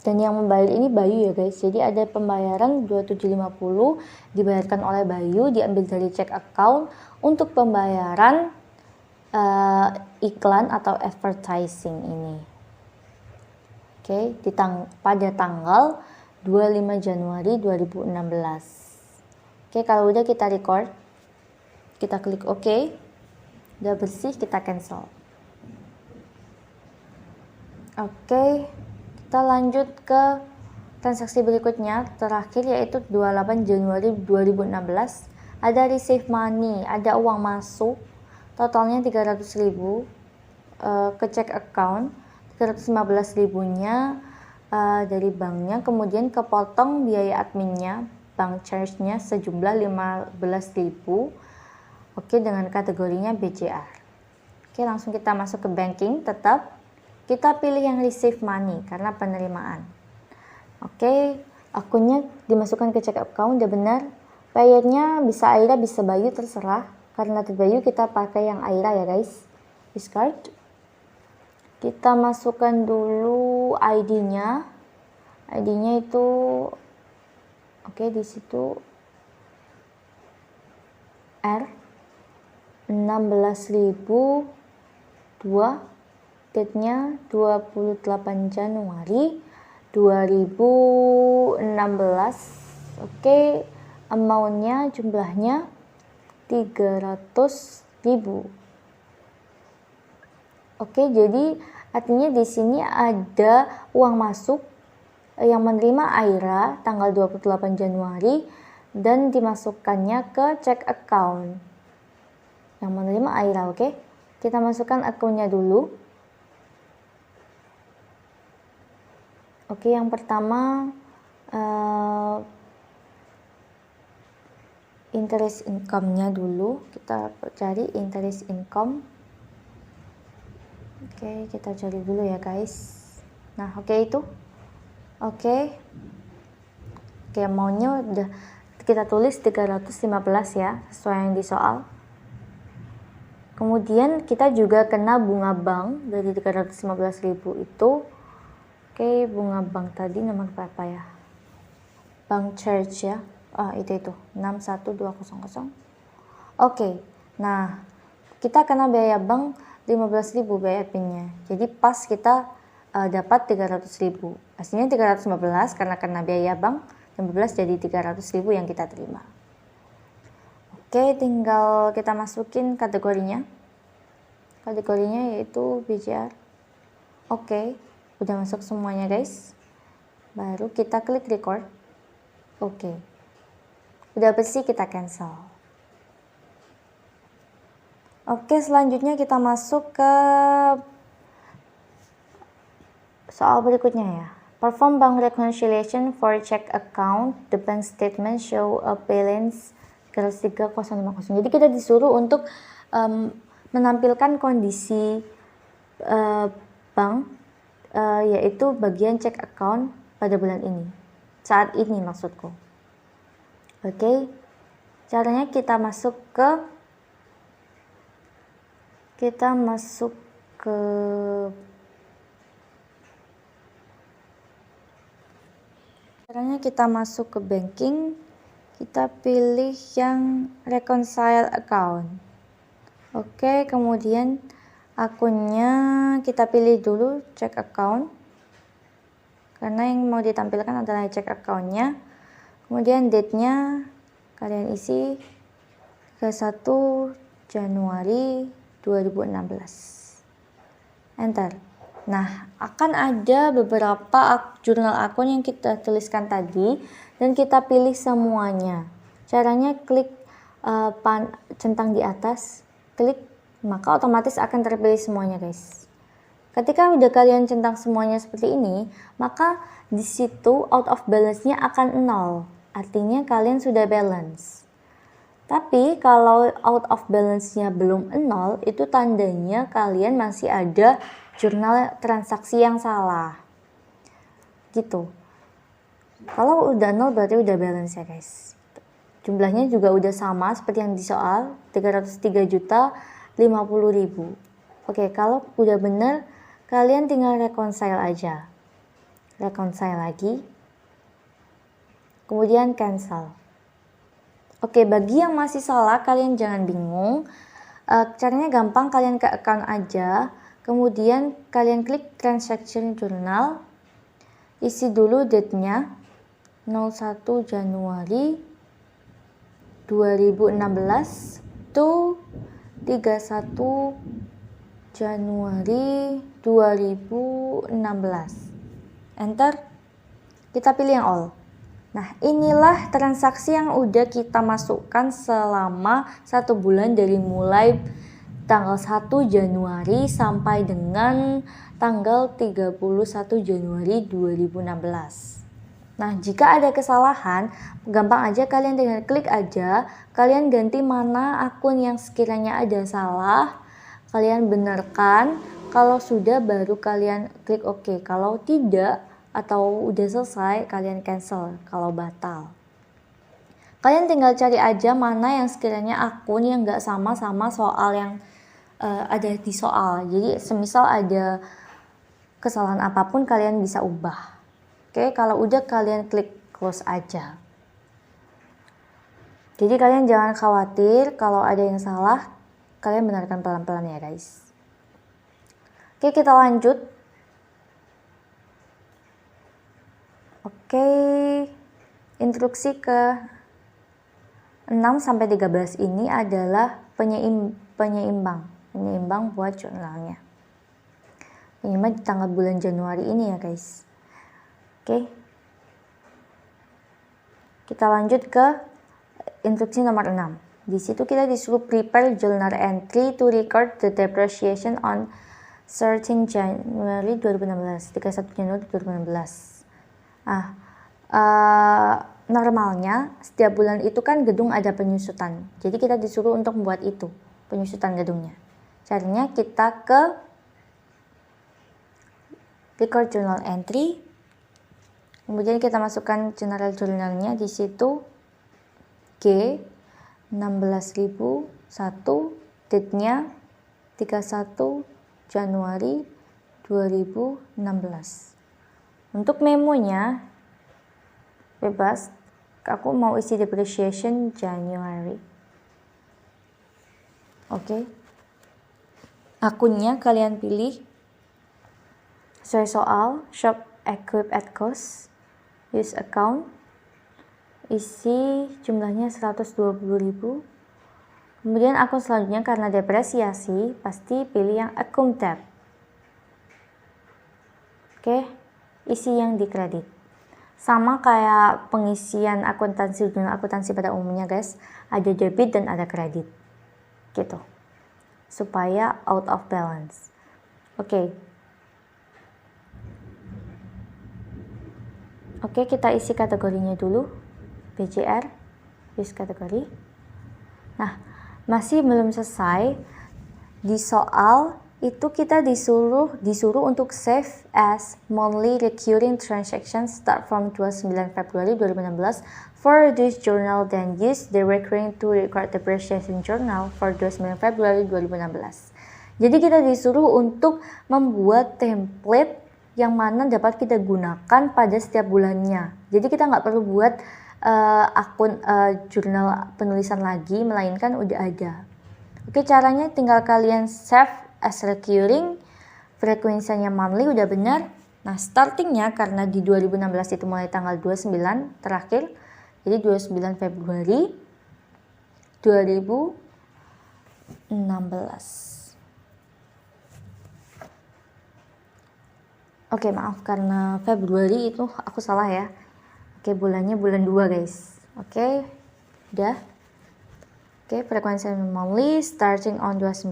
Dan yang membayar ini Bayu ya guys. Jadi ada pembayaran 2750 dibayarkan oleh Bayu, diambil dari check account untuk pembayaran iklan atau advertising ini. Oke, pada tanggal 25 Januari 2016. Oke, kalau udah kita record. Kita klik OK. Udah bersih, kita cancel. Oke, kita lanjut ke transaksi berikutnya. Terakhir yaitu 28 Januari 2016. Ada receive money, ada uang masuk. Totalnya 300.000 ke check account. 315.000-nya dari banknya, kemudian kepotong biaya adminnya, bank charge-nya sejumlah 15.000. Oke, dengan kategorinya BCR. Oke, langsung kita masuk ke banking. Tetap kita pilih yang receive money karena penerimaan. Oke, akunnya dimasukkan ke check account, udah benar. Payernya bisa Aira, bisa Bayu, terserah. Karena Bayu kita pakai yang Aira ya guys. Discard. Kita masukkan dulu ID-nya. ID-nya itu oke, di situ R 16.002. Date-nya 28 Januari 2016. Oke, amount-nya, jumlahnya 300.000. Oke, jadi artinya di sini ada uang masuk yang menerima Aira tanggal 28 Januari dan dimasukkannya ke check account yang menerima Aira. Oke, kita masukkan akunnya dulu. Oke, yang pertama interest income-nya dulu. Kita cari interest income. Oke, kita cari dulu ya guys. Nah, oke itu. Oke, maunya udah kita tulis 315 ya, sesuai yang di soal. Kemudian kita juga kena bunga bank dari 315.000 itu. Oke, bunga bank tadi nomor berapa ya? Bank charge ya. Itu 61200. Oke. Nah, kita kena biaya bank 15.000 biaya adminnya. Jadi pas kita dapat 300.000. Aslinya 315 karena kena biaya bank 15 jadi 300.000 yang kita terima. Oke, tinggal kita masukin kategorinya. Kategorinya yaitu BCR. Oke, udah masuk semuanya guys. Baru kita klik record. Oke. Udah bersih, kita cancel. Oke, selanjutnya kita masuk ke soal berikutnya ya. Perform bank reconciliation for check account. The bank statement show a balance 3050. Jadi kita disuruh untuk menampilkan kondisi bank yaitu bagian check account pada bulan ini. Saat ini maksudku. Oke. Caranya kita masuk ke Caranya kita masuk ke banking, kita pilih yang reconcile account. Oke, kemudian akunnya kita pilih dulu check account. Karena yang mau ditampilkan adalah check accountnya. Kemudian date-nya kalian isi 31 Januari 2016. Enter. Nah, akan ada beberapa jurnal akun yang kita tuliskan tadi dan kita pilih semuanya. Caranya klik centang di atas, klik, maka otomatis akan terpilih semuanya, guys. Ketika udah kalian centang semuanya seperti ini, maka di situ out of balance-nya akan 0. Artinya kalian sudah balance. Tapi kalau out of balance-nya belum 0, itu tandanya kalian masih ada jurnal transaksi yang salah. Gitu. Kalau udah 0 berarti udah balance ya, guys. Jumlahnya juga udah sama seperti yang di soal, 303.050.000. Oke, kalau udah bener, kalian tinggal reconcile aja. Reconcile lagi. Kemudian cancel. Oke, bagi yang masih salah, kalian jangan bingung. Caranya gampang, kalian ke account aja. Kemudian kalian klik transaction journal. Isi dulu date-nya. 01 Januari 2016 to 31 Januari 2016. Enter. Kita pilih yang all. Nah, inilah transaksi yang udah kita masukkan selama 1 bulan dari mulai tanggal 1 Januari sampai dengan tanggal 31 Januari 2016. Nah, jika ada kesalahan, gampang aja kalian tinggal klik aja, kalian ganti mana akun yang sekiranya ada salah, kalian benarkan, kalau sudah baru kalian klik OK. Kalau tidak atau udah selesai, kalian cancel kalau batal. Kalian tinggal cari aja mana yang sekiranya akun yang gak sama-sama soal yang ada di soal. Jadi semisal ada kesalahan apapun kalian bisa ubah. Oke, kalau udah kalian klik close aja. Jadi kalian jangan khawatir kalau ada yang salah, kalian benarkan pelan-pelan ya, guys. Oke, kita lanjut. Oke, instruksi ke 6 sampai 13 ini adalah penyeimbang buat jurnalnya. Penyeimbang di tanggal bulan Januari ini ya, guys. Oke. Kita lanjut ke instruksi nomor 6. Di situ kita disuruh prepare journal entry to record the depreciation on 13 January 2016, 31 Januari 2016. Normalnya setiap bulan itu kan gedung ada penyusutan. Jadi kita disuruh untuk membuat itu, penyusutan gedungnya. Caranya kita ke record journal entry. Kemudian kita masukkan general journalnya di situ G 16.001, date-nya 31 Januari 2016. Untuk memonya bebas, aku mau isi depreciation January. Oke. Akunnya kalian pilih sesuai soal, shop equip at cost, use account, isi jumlahnya 120.000. Kemudian akun selanjutnya karena depresiasi, pasti pilih yang account tab. Oke, isi yang dikredit. Sama kayak pengisian akuntansi pada umumnya, guys. Ada debit dan ada kredit. Gitu. Supaya out of balance. Oke, kita isi kategorinya dulu. BCR, use kategori. Nah, masih belum selesai. Di soal itu kita disuruh untuk save as monthly recurring transactions start from 29 Februari 2016 for this journal, then use the recurring to record depreciation journal for 29 Februari 2016. Jadi kita disuruh untuk membuat template yang mana dapat kita gunakan pada setiap bulannya. Jadi kita nggak perlu buat akun jurnal penulisan lagi, melainkan udah ada. Oke, caranya tinggal kalian save as recurring, frekuensinya monthly udah benar. Nah, startingnya karena di 2016 itu mulai tanggal 29 terakhir, jadi 29 Februari 2016. Oke, maaf karena Februari itu aku salah ya. Oke, bulannya bulan 2 guys. Oke, udah. Oke, frekuensi monthly starting on 29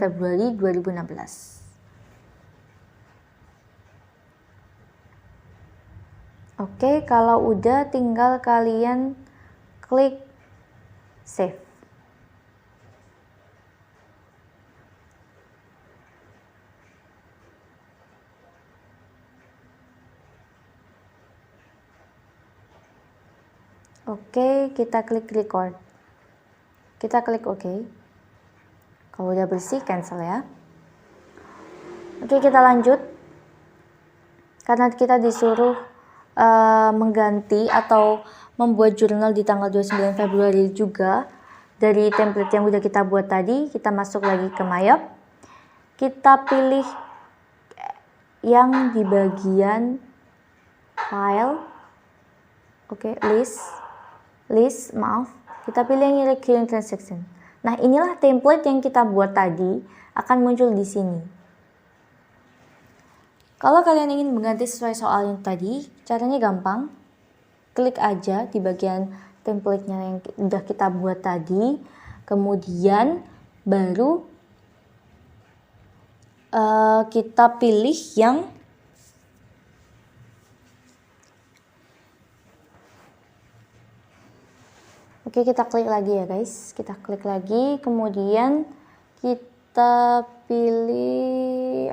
Februari 2016. Oke, kalau udah tinggal kalian klik save. Oke, kita klik record. Kita klik OK. Kalau udah bersih, cancel ya. Oke, kita lanjut. Karena kita disuruh mengganti atau membuat jurnal di tanggal 29 Februari juga dari template yang udah kita buat tadi. Kita masuk lagi ke MyUp. Kita pilih yang di bagian file. Oke, list, maaf. Kita pilih yang recurring transaction. Nah, inilah template yang kita buat tadi akan muncul di sini. Kalau kalian ingin mengganti sesuai soal yang tadi, caranya gampang. Klik aja di bagian template-nya yang udah kita buat tadi. Kemudian baru kita pilih yang Oke, kita klik lagi ya guys. Kita klik lagi, kemudian kita pilih,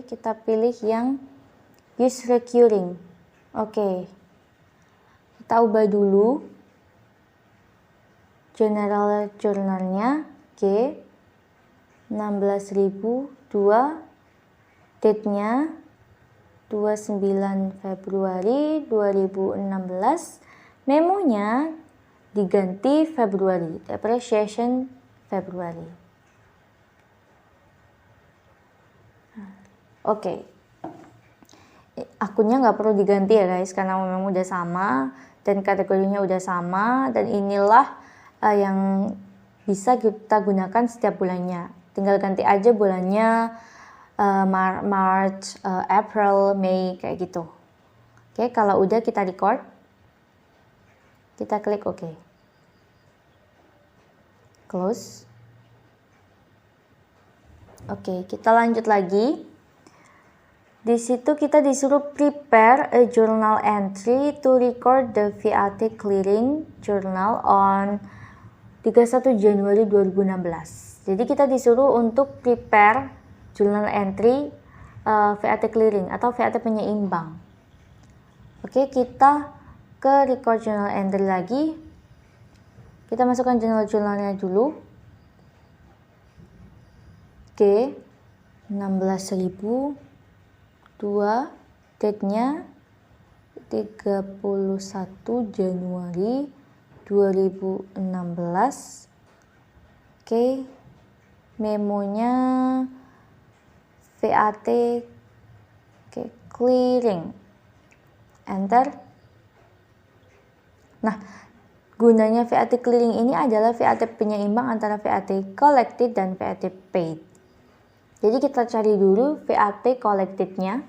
kita pilih yang use recurring. Oke, kita ubah dulu general journalnya G 16.002, date-nya 29 Februari 2016, memonya diganti Februari, depreciation Februari. Oke. Akunnya nggak perlu diganti ya guys, karena memang udah sama dan kategorinya udah sama, dan inilah yang bisa kita gunakan setiap bulannya. Tinggal ganti aja bulannya March, April, Mei kayak gitu. Oke, kalau udah kita record. Kita klik OK. Close. Oke, kita lanjut lagi. Di situ kita disuruh prepare a journal entry to record the VAT clearing journal on 31 Januari 2016. Jadi kita disuruh untuk prepare journal entry VAT clearing atau VAT penyeimbang. Oke, kita ke record journal entry lagi. Kita masukkan jurnalnya dulu. G 16.002, date-nya 31 Januari 2016. Oke, memonya VAT clearing. Enter. Nah, gunanya VAT clearing ini adalah VAT penyeimbang antara VAT collected dan VAT paid. Jadi kita cari dulu VAT collected-nya.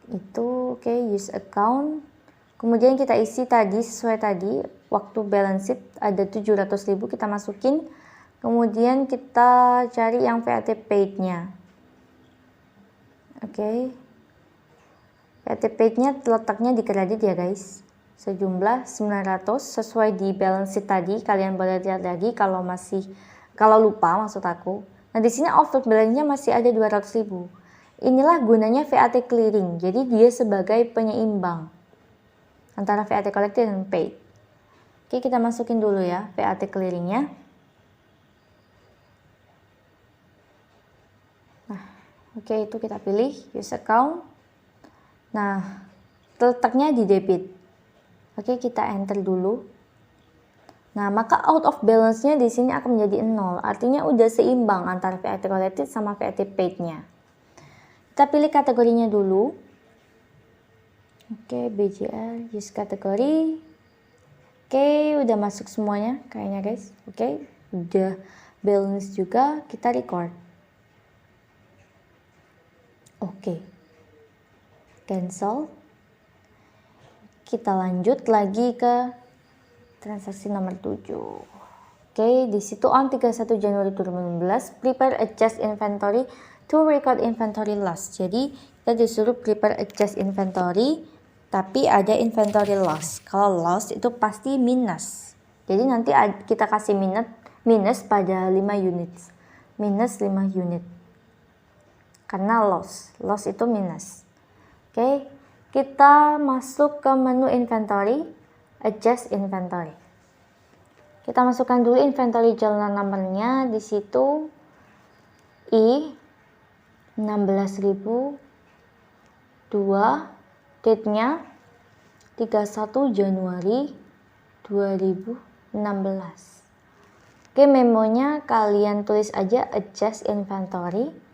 Itu oke, use account. Kemudian kita isi tadi sesuai tadi, waktu balance sheet ada 700.000 kita masukin. Kemudian kita cari yang VAT paid-nya. Oke. VAT paid-nya letaknya di kredit ya guys. Sejumlah 900 sesuai di balance sheet tadi. Kalian boleh lihat lagi kalau lupa maksud aku. Nah, di sini outward balance-nya masih ada 200.000. Inilah gunanya VAT clearing. Jadi dia sebagai penyeimbang antara VAT collected dan paid. Oke, kita masukin dulu ya VAT clearing-nya. Oke, itu kita pilih use account. Nah, letaknya di debit. Oke, kita enter dulu. Nah, maka out of balance-nya di sini akan menjadi 0. Artinya udah seimbang antara VAT collected sama VAT paid-nya. Kita pilih kategorinya dulu. Oke, BJR, use kategori. Oke, udah masuk semuanya kayaknya guys. Oke, udah balance juga, kita record. Oke. Cancel. Kita lanjut lagi ke transaksi nomor 7. Oke, di situ on 31 Januari 2016, prepare adjust inventory to record inventory loss. Jadi, kita disuruh prepare adjust inventory, tapi ada inventory loss. Kalau loss itu pasti minus. Jadi nanti kita kasih minus pada 5 unit. Minus 5 unit. Karena loss itu minus. Oke, kita masuk ke menu inventory, adjust inventory. Kita masukkan dulu inventory journal number-nya, di situ I 16.002, date-nya 31 Januari 2016. Oke, memonya kalian tulis aja adjust inventory.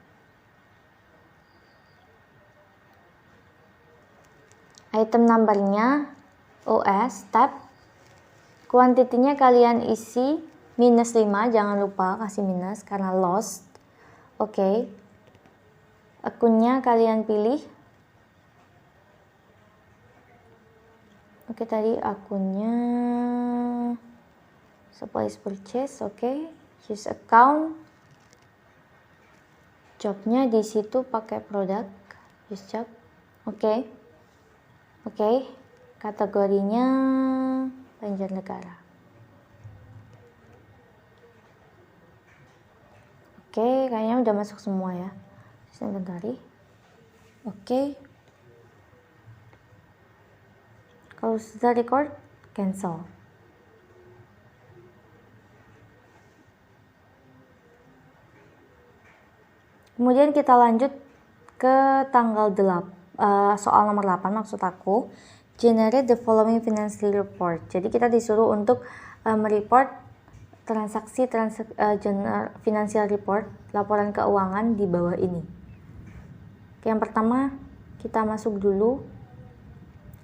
Item numbernya OS, tab. Kuantitinya kalian isi minus 5, jangan lupa kasih minus karena lost. Oke. Akunnya kalian pilih. Oke, tadi akunnya supplies purchase, oke. Use account. Jobnya di situ pakai produk, use job. Oke. Oke, kategorinya belanja negara. Oke, kayaknya udah masuk semua ya. Inventory. Oke. Kalau sudah record, cancel. Kemudian kita lanjut ke tanggal 8. Soal nomor 8 maksud aku, generate the following financial report. Jadi kita disuruh untuk mereport transaksi financial report, laporan keuangan di bawah ini. Yang pertama, kita masuk dulu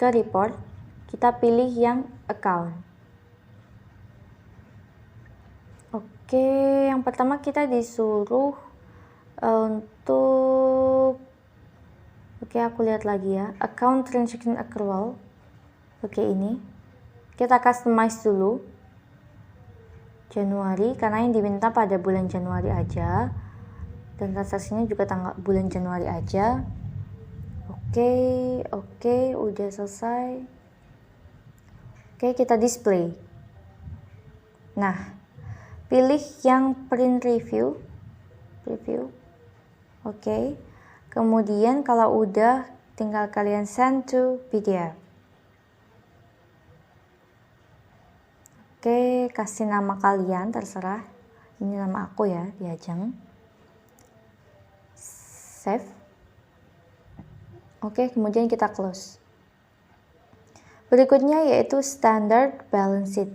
ke report, kita pilih yang account. Oke, yang pertama kita disuruh untuk Oke, aku lihat lagi ya. Account transaction accrual. Oke, ini. Kita customize dulu. Januari, karena yang diminta pada bulan Januari aja. Dan transaksinya juga tanggal bulan Januari aja. Oke, udah selesai. Oke, kita display. Nah, pilih yang print review. Oke. Kemudian kalau udah, tinggal kalian send to PDF. Oke, kasih nama kalian, terserah. Ini nama aku ya, Diajeng. Save. Oke, kemudian kita close. Berikutnya yaitu standard balance sheet.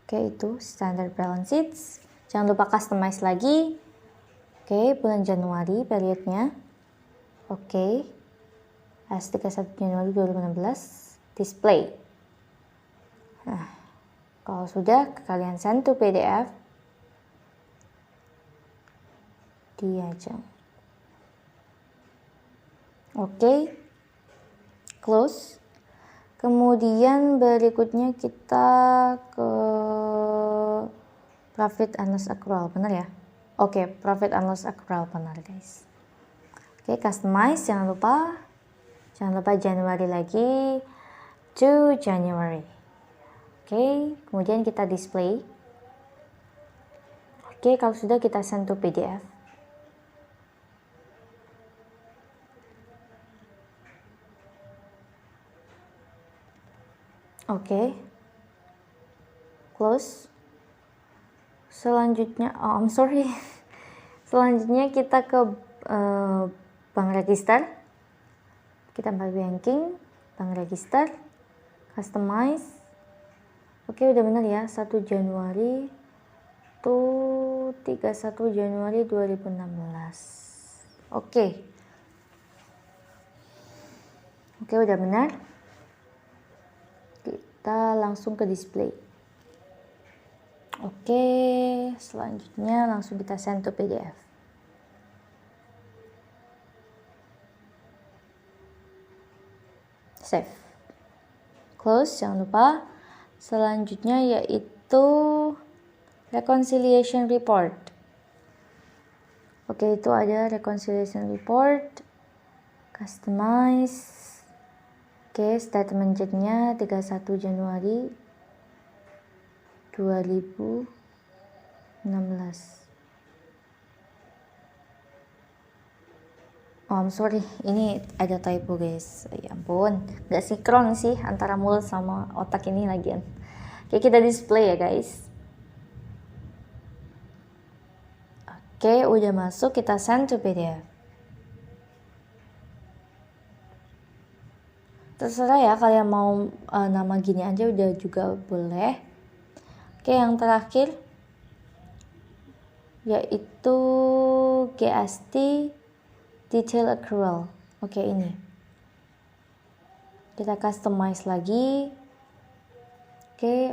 Oke, itu standard balance sheet. Jangan lupa customize lagi. Oke, bulan Januari periodnya. Oke. S31 Januari 2016. Display. Nah, kalau sudah, kalian send to PDF. Diajeng. Oke. Close. Kemudian berikutnya kita ke profit and loss accrual, benar ya? Oke, profit and loss accrual benar guys. Oke, customize, jangan lupa Januari lagi, to January. Oke, kemudian kita display. Oke, kalau sudah kita send to PDF. Oke, close. Selanjutnya, selanjutnya kita ke bank register. Kita buy banking, bank register, customize. Oke, udah benar ya. 1 Januari to 31 Januari 2016. Oke, udah benar. Kita langsung ke display. Oke, selanjutnya langsung kita send to PDF. Save. Close, jangan lupa. Selanjutnya yaitu reconciliation report. Oke, itu ada reconciliation report, customize. Oke, statement date-nya 31 Januari 2016. Oh, I'm sorry, ini ada typo guys. Ya ampun, gak sinkron sih antara mulut sama otak ini lagian. Oke, kita display ya guys. Oke, udah masuk, kita send to PDF. Terserah ya, kalian mau nama gini aja udah juga boleh. Oke, yang terakhir yaitu GST detail accrual. Oke, ini kita customize lagi.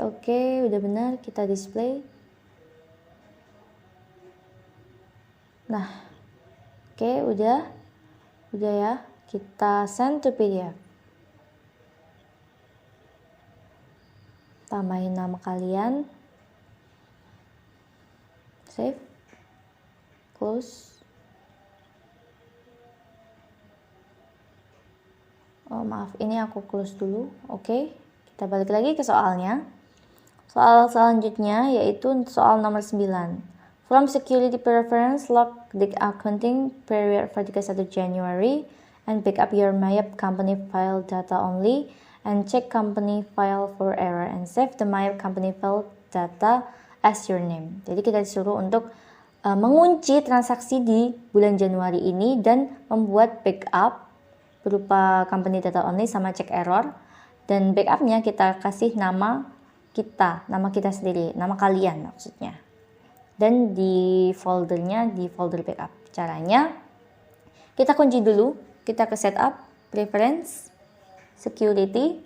Oke, udah benar, kita display. Nah, udah ya, kita send to PDF. Tambahin nama kalian, save, close. Oh maaf, ini aku close dulu. Oke, kita balik lagi ke soalnya. Soal selanjutnya yaitu soal nomor 9. From security preference, lock the accounting period for 31 January and pick up your MyUp company file data only and check company file for error and save the MyUp company file data as your name. Jadi kita disuruh untuk mengunci transaksi di bulan Januari ini dan membuat backup berupa company data only sama check error, dan backupnya kita kasih nama kita sendiri, nama kalian maksudnya, dan di foldernya di folder backup. Caranya kita kunci dulu, kita ke setup, preference, security.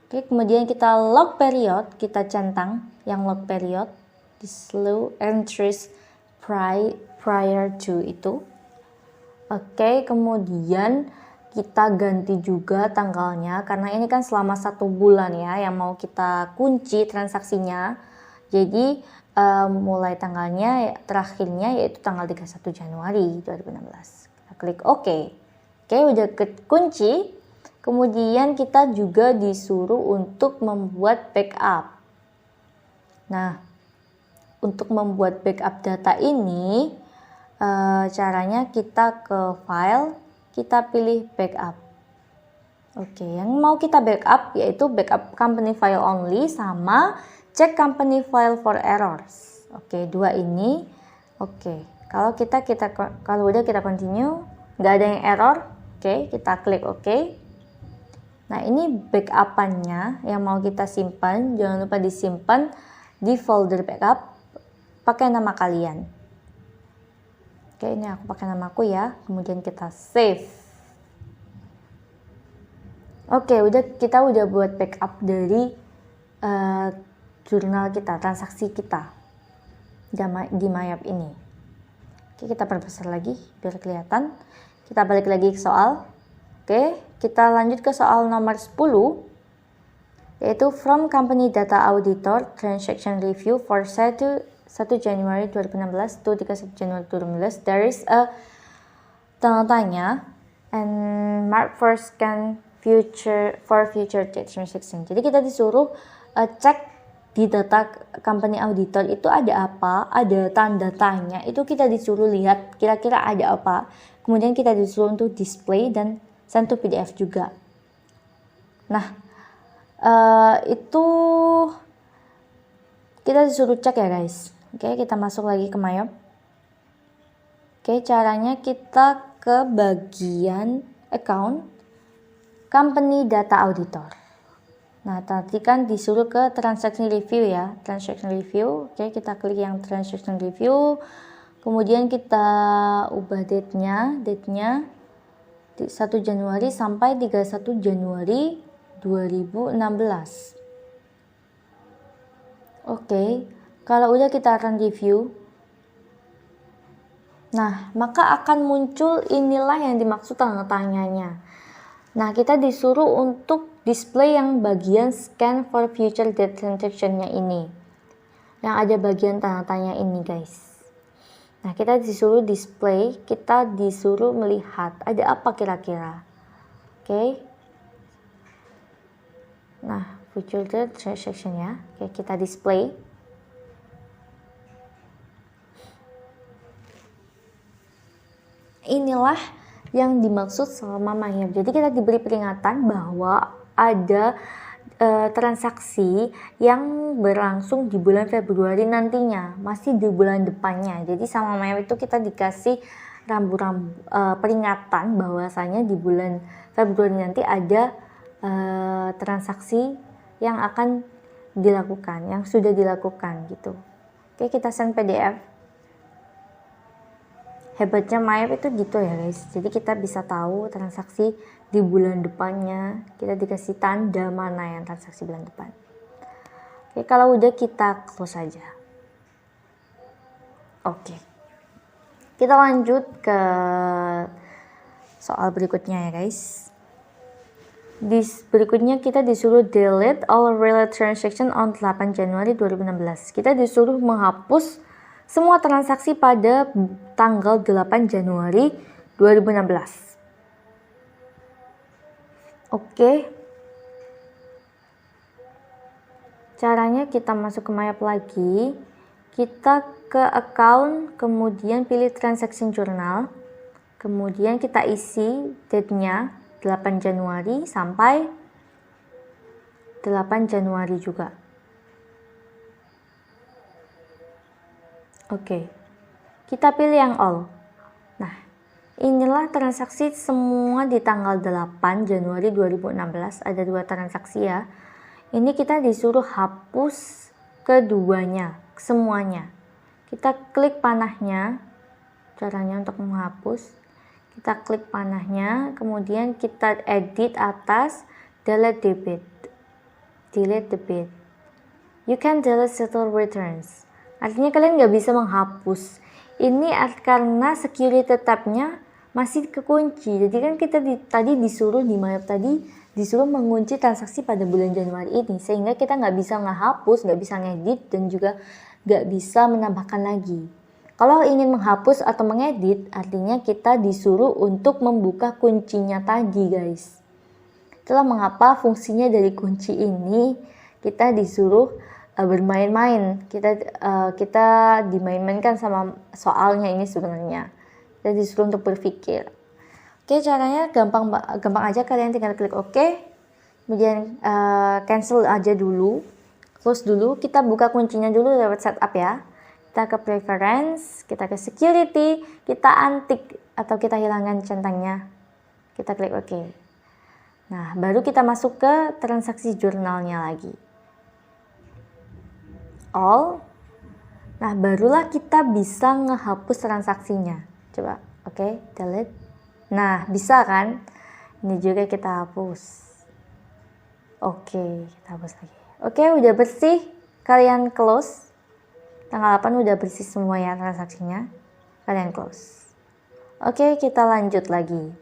Oke, kemudian kita log period, kita centang yang log period, display entries prior to itu. Oke, kemudian kita ganti juga tanggalnya karena ini kan selama 1 bulan ya yang mau kita kunci transaksinya. Jadi mulai tanggalnya terakhirnya yaitu tanggal 31 Januari 2016. Kita klik OK. Oke, udah kunci. Kemudian kita juga disuruh untuk membuat backup. Nah, untuk membuat backup data ini caranya kita ke file, kita pilih backup. Oke, yang mau kita backup yaitu backup company file only sama check company file for errors. Oke, dua ini. Oke, kalau kalau udah kita continue, nggak ada yang error. Oke, kita klik OK. Nah, ini backupannya yang mau kita simpan. Jangan lupa disimpan di folder backup pakai nama kalian. Oke, ini aku pakai namaku ya. Kemudian kita save. Oke, kita udah buat backup dari jurnal kita, transaksi kita di MyUp ini. Oke, kita perbesar lagi biar kelihatan. Kita balik lagi ke soal. Oke, kita lanjut ke soal nomor 10. Yaitu from company data auditor transaction review for 1 Januari 2016 to 31 Januari 2016, there is a tanda tanya and mark for scan for future date transaction. Jadi kita disuruh cek di data company auditor itu ada apa, ada tanda tanya, itu kita disuruh lihat kira-kira ada apa. Kemudian kita disuruh untuk display dan send to PDF juga. Nah, itu kita disuruh cek ya guys. Oke, kita masuk lagi ke MyUp. Oke, caranya kita ke bagian account, company data auditor. Nah, tadi kan disuruh ke transaction review ya, transaction review. Oke, kita klik yang transaction review. Kemudian kita ubah date-nya 1 Januari sampai 31 Januari 2016. Oke, kalau udah kita akan review. Nah, maka akan muncul inilah yang dimaksud tanda tanyanya. Nah, kita disuruh untuk display yang bagian scan for future date transaction-nya ini. Yang ada bagian tanda tanya ini, guys. Nah, kita disuruh display, kita disuruh melihat ada apa kira-kira. Oke. Nah, future date transaction ya. Oke, kita display. Inilah yang dimaksud sama MyHub. Jadi kita diberi peringatan bahwa ada transaksi yang berlangsung di bulan Februari nantinya, masih di bulan depannya. Jadi sama MyHub itu kita dikasih rambu-rambu peringatan bahwasanya di bulan Februari nanti ada transaksi yang akan dilakukan, yang sudah dilakukan gitu. Oke, kita send PDF. Hebatnya MyHub itu gitu ya guys, jadi kita bisa tahu transaksi di bulan depannya, kita dikasih tanda mana yang transaksi bulan depan. Oke, kalau udah kita close aja. Oke, kita lanjut ke soal berikutnya ya guys. Berikutnya kita disuruh delete all related transaction on 8 Januari 2016. Kita disuruh menghapus semua transaksi pada tanggal 8 Januari 2016. Oke. Caranya kita masuk ke MyHub lagi. Kita ke account, kemudian pilih transaction journal. Kemudian kita isi date-nya 8 Januari sampai 8 Januari juga. Oke, kita pilih yang all. Nah, inilah transaksi semua di tanggal 8 Januari 2016. Ada 2 transaksi ya. Ini kita disuruh hapus keduanya, semuanya. Kita klik panahnya. Caranya untuk menghapus. Kita klik panahnya, kemudian kita edit atas, delete debit. Delete debit. You can delete settle returns. Artinya kalian nggak bisa menghapus. Ini karena security tab-nya masih kekunci. Jadi kan kita tadi disuruh di MyHub tadi disuruh mengunci transaksi pada bulan Januari ini, sehingga kita nggak bisa ngehapus, nggak bisa ngedit, dan juga nggak bisa menambahkan lagi. Kalau ingin menghapus atau mengedit, artinya kita disuruh untuk membuka kuncinya tadi, guys. Itulah mengapa fungsinya dari kunci ini kita disuruh bermain-main. Kita dimain-mainkan sama soalnya ini sebenarnya. Kita disuruh untuk berpikir. Oke, caranya gampang aja, kalian tinggal klik OK. Kemudian cancel aja dulu. Close dulu. Kita buka kuncinya dulu lewat setup ya. Kita ke preference, kita ke security, kita untick atau kita hilangkan centangnya. Kita klik OK. Nah, baru kita masuk ke transaksi jurnalnya lagi. All. Nah, barulah kita bisa ngehapus transaksinya. Coba, oke, delete. Nah, bisa kan? Ini juga kita hapus. Oke, kita hapus lagi. Oke, udah bersih. Kalian close. Tanggal 8 udah bersih semua ya transaksinya. Kalian close. Oke, kita lanjut lagi.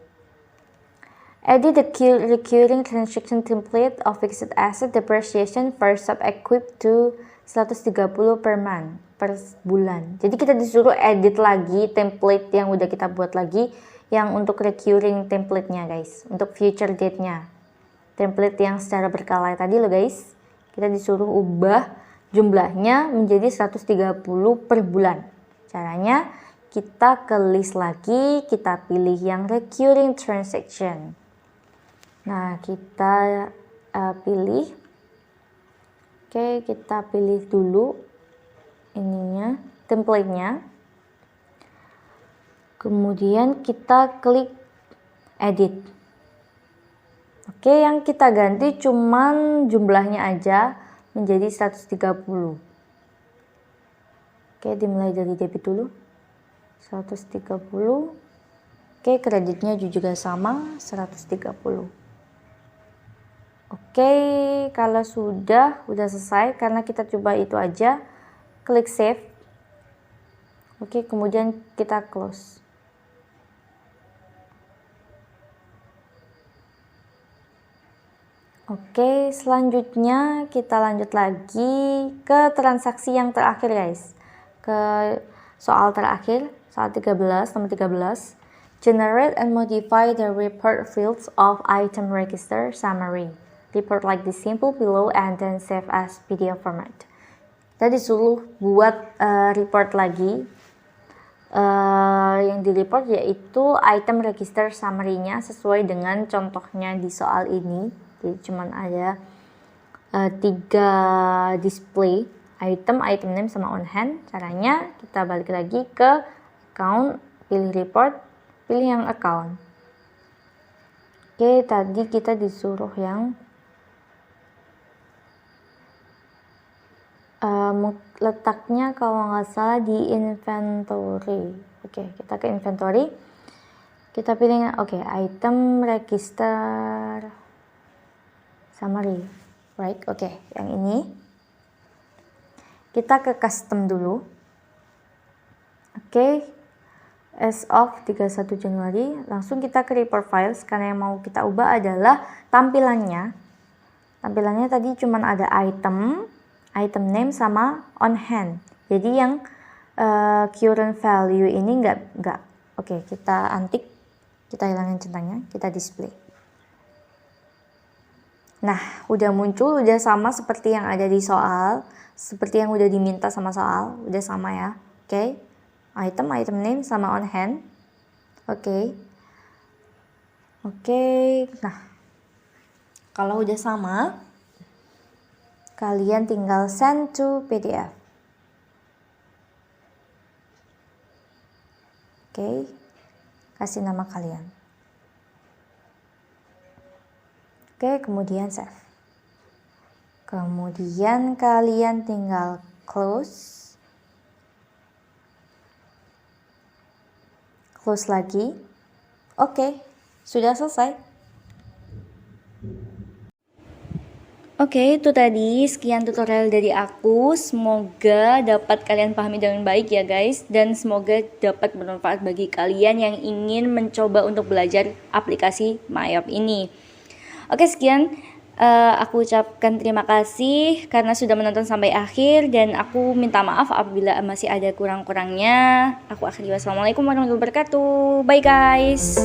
Edit the recurring transaction template of fixed asset depreciation for sub-equip to 130 per month, per bulan. Jadi kita disuruh edit lagi template yang udah kita buat lagi, yang untuk recurring template-nya guys, untuk future date-nya. Template yang secara berkala tadi loh guys. Kita disuruh ubah jumlahnya menjadi 130 per bulan. Caranya kita ke list lagi, kita pilih yang recurring transaction. Nah, kita pilih. Oke, kita pilih dulu ininya, template-nya. Kemudian kita klik edit. Oke, yang kita ganti cuman jumlahnya aja menjadi 130. Oke, dimulai dari debit dulu. 130. Oke, kreditnya juga sama 130. Oke, kalau sudah selesai karena kita coba itu aja, klik save. Oke, kemudian kita close. Oke, selanjutnya kita lanjut lagi ke transaksi yang terakhir guys. Ke soal terakhir, soal 13, nomor 13. Generate and modify the report fields of item register summary. Report like this simple below and then save as PDF format. Kita disuruh buat report lagi. Yang di report yaitu item register summary-nya sesuai dengan contohnya di soal ini. Jadi cuman ada 3 display item name sama on hand. Caranya kita balik lagi ke account, pilih report, pilih yang account. Oke, tadi kita disuruh yang letaknya kalau nggak salah di inventory. Oke, kita ke inventory. Kita pilih item register summary, right? Oke, yang ini kita ke custom dulu. Oke, as of 31 Januari, langsung kita ke report files karena yang mau kita ubah adalah tampilannya. Tampilannya tadi cuma ada item name sama on hand. Jadi yang current value ini enggak. Oke, kita untick, kita hilangin centangnya, kita display. Nah, udah muncul, udah sama seperti yang ada di soal, seperti yang udah diminta sama soal, udah sama ya. Oke. Item name sama on hand. Oke. Nah, kalau udah sama, kalian tinggal send to PDF. Oke. Kasih nama kalian. Oke, kemudian save. Kemudian kalian tinggal close. Close lagi. Oke, sudah selesai. Oke, itu tadi sekian tutorial dari aku. Semoga dapat kalian pahami dengan baik ya guys. Dan semoga dapat bermanfaat bagi kalian yang ingin mencoba untuk belajar aplikasi MyOp ini. Oke, sekian. Aku ucapkan terima kasih karena sudah menonton sampai akhir. Dan aku minta maaf apabila masih ada kurang-kurangnya. Aku akhiri, wassalamualaikum warahmatullahi wabarakatuh. Bye guys.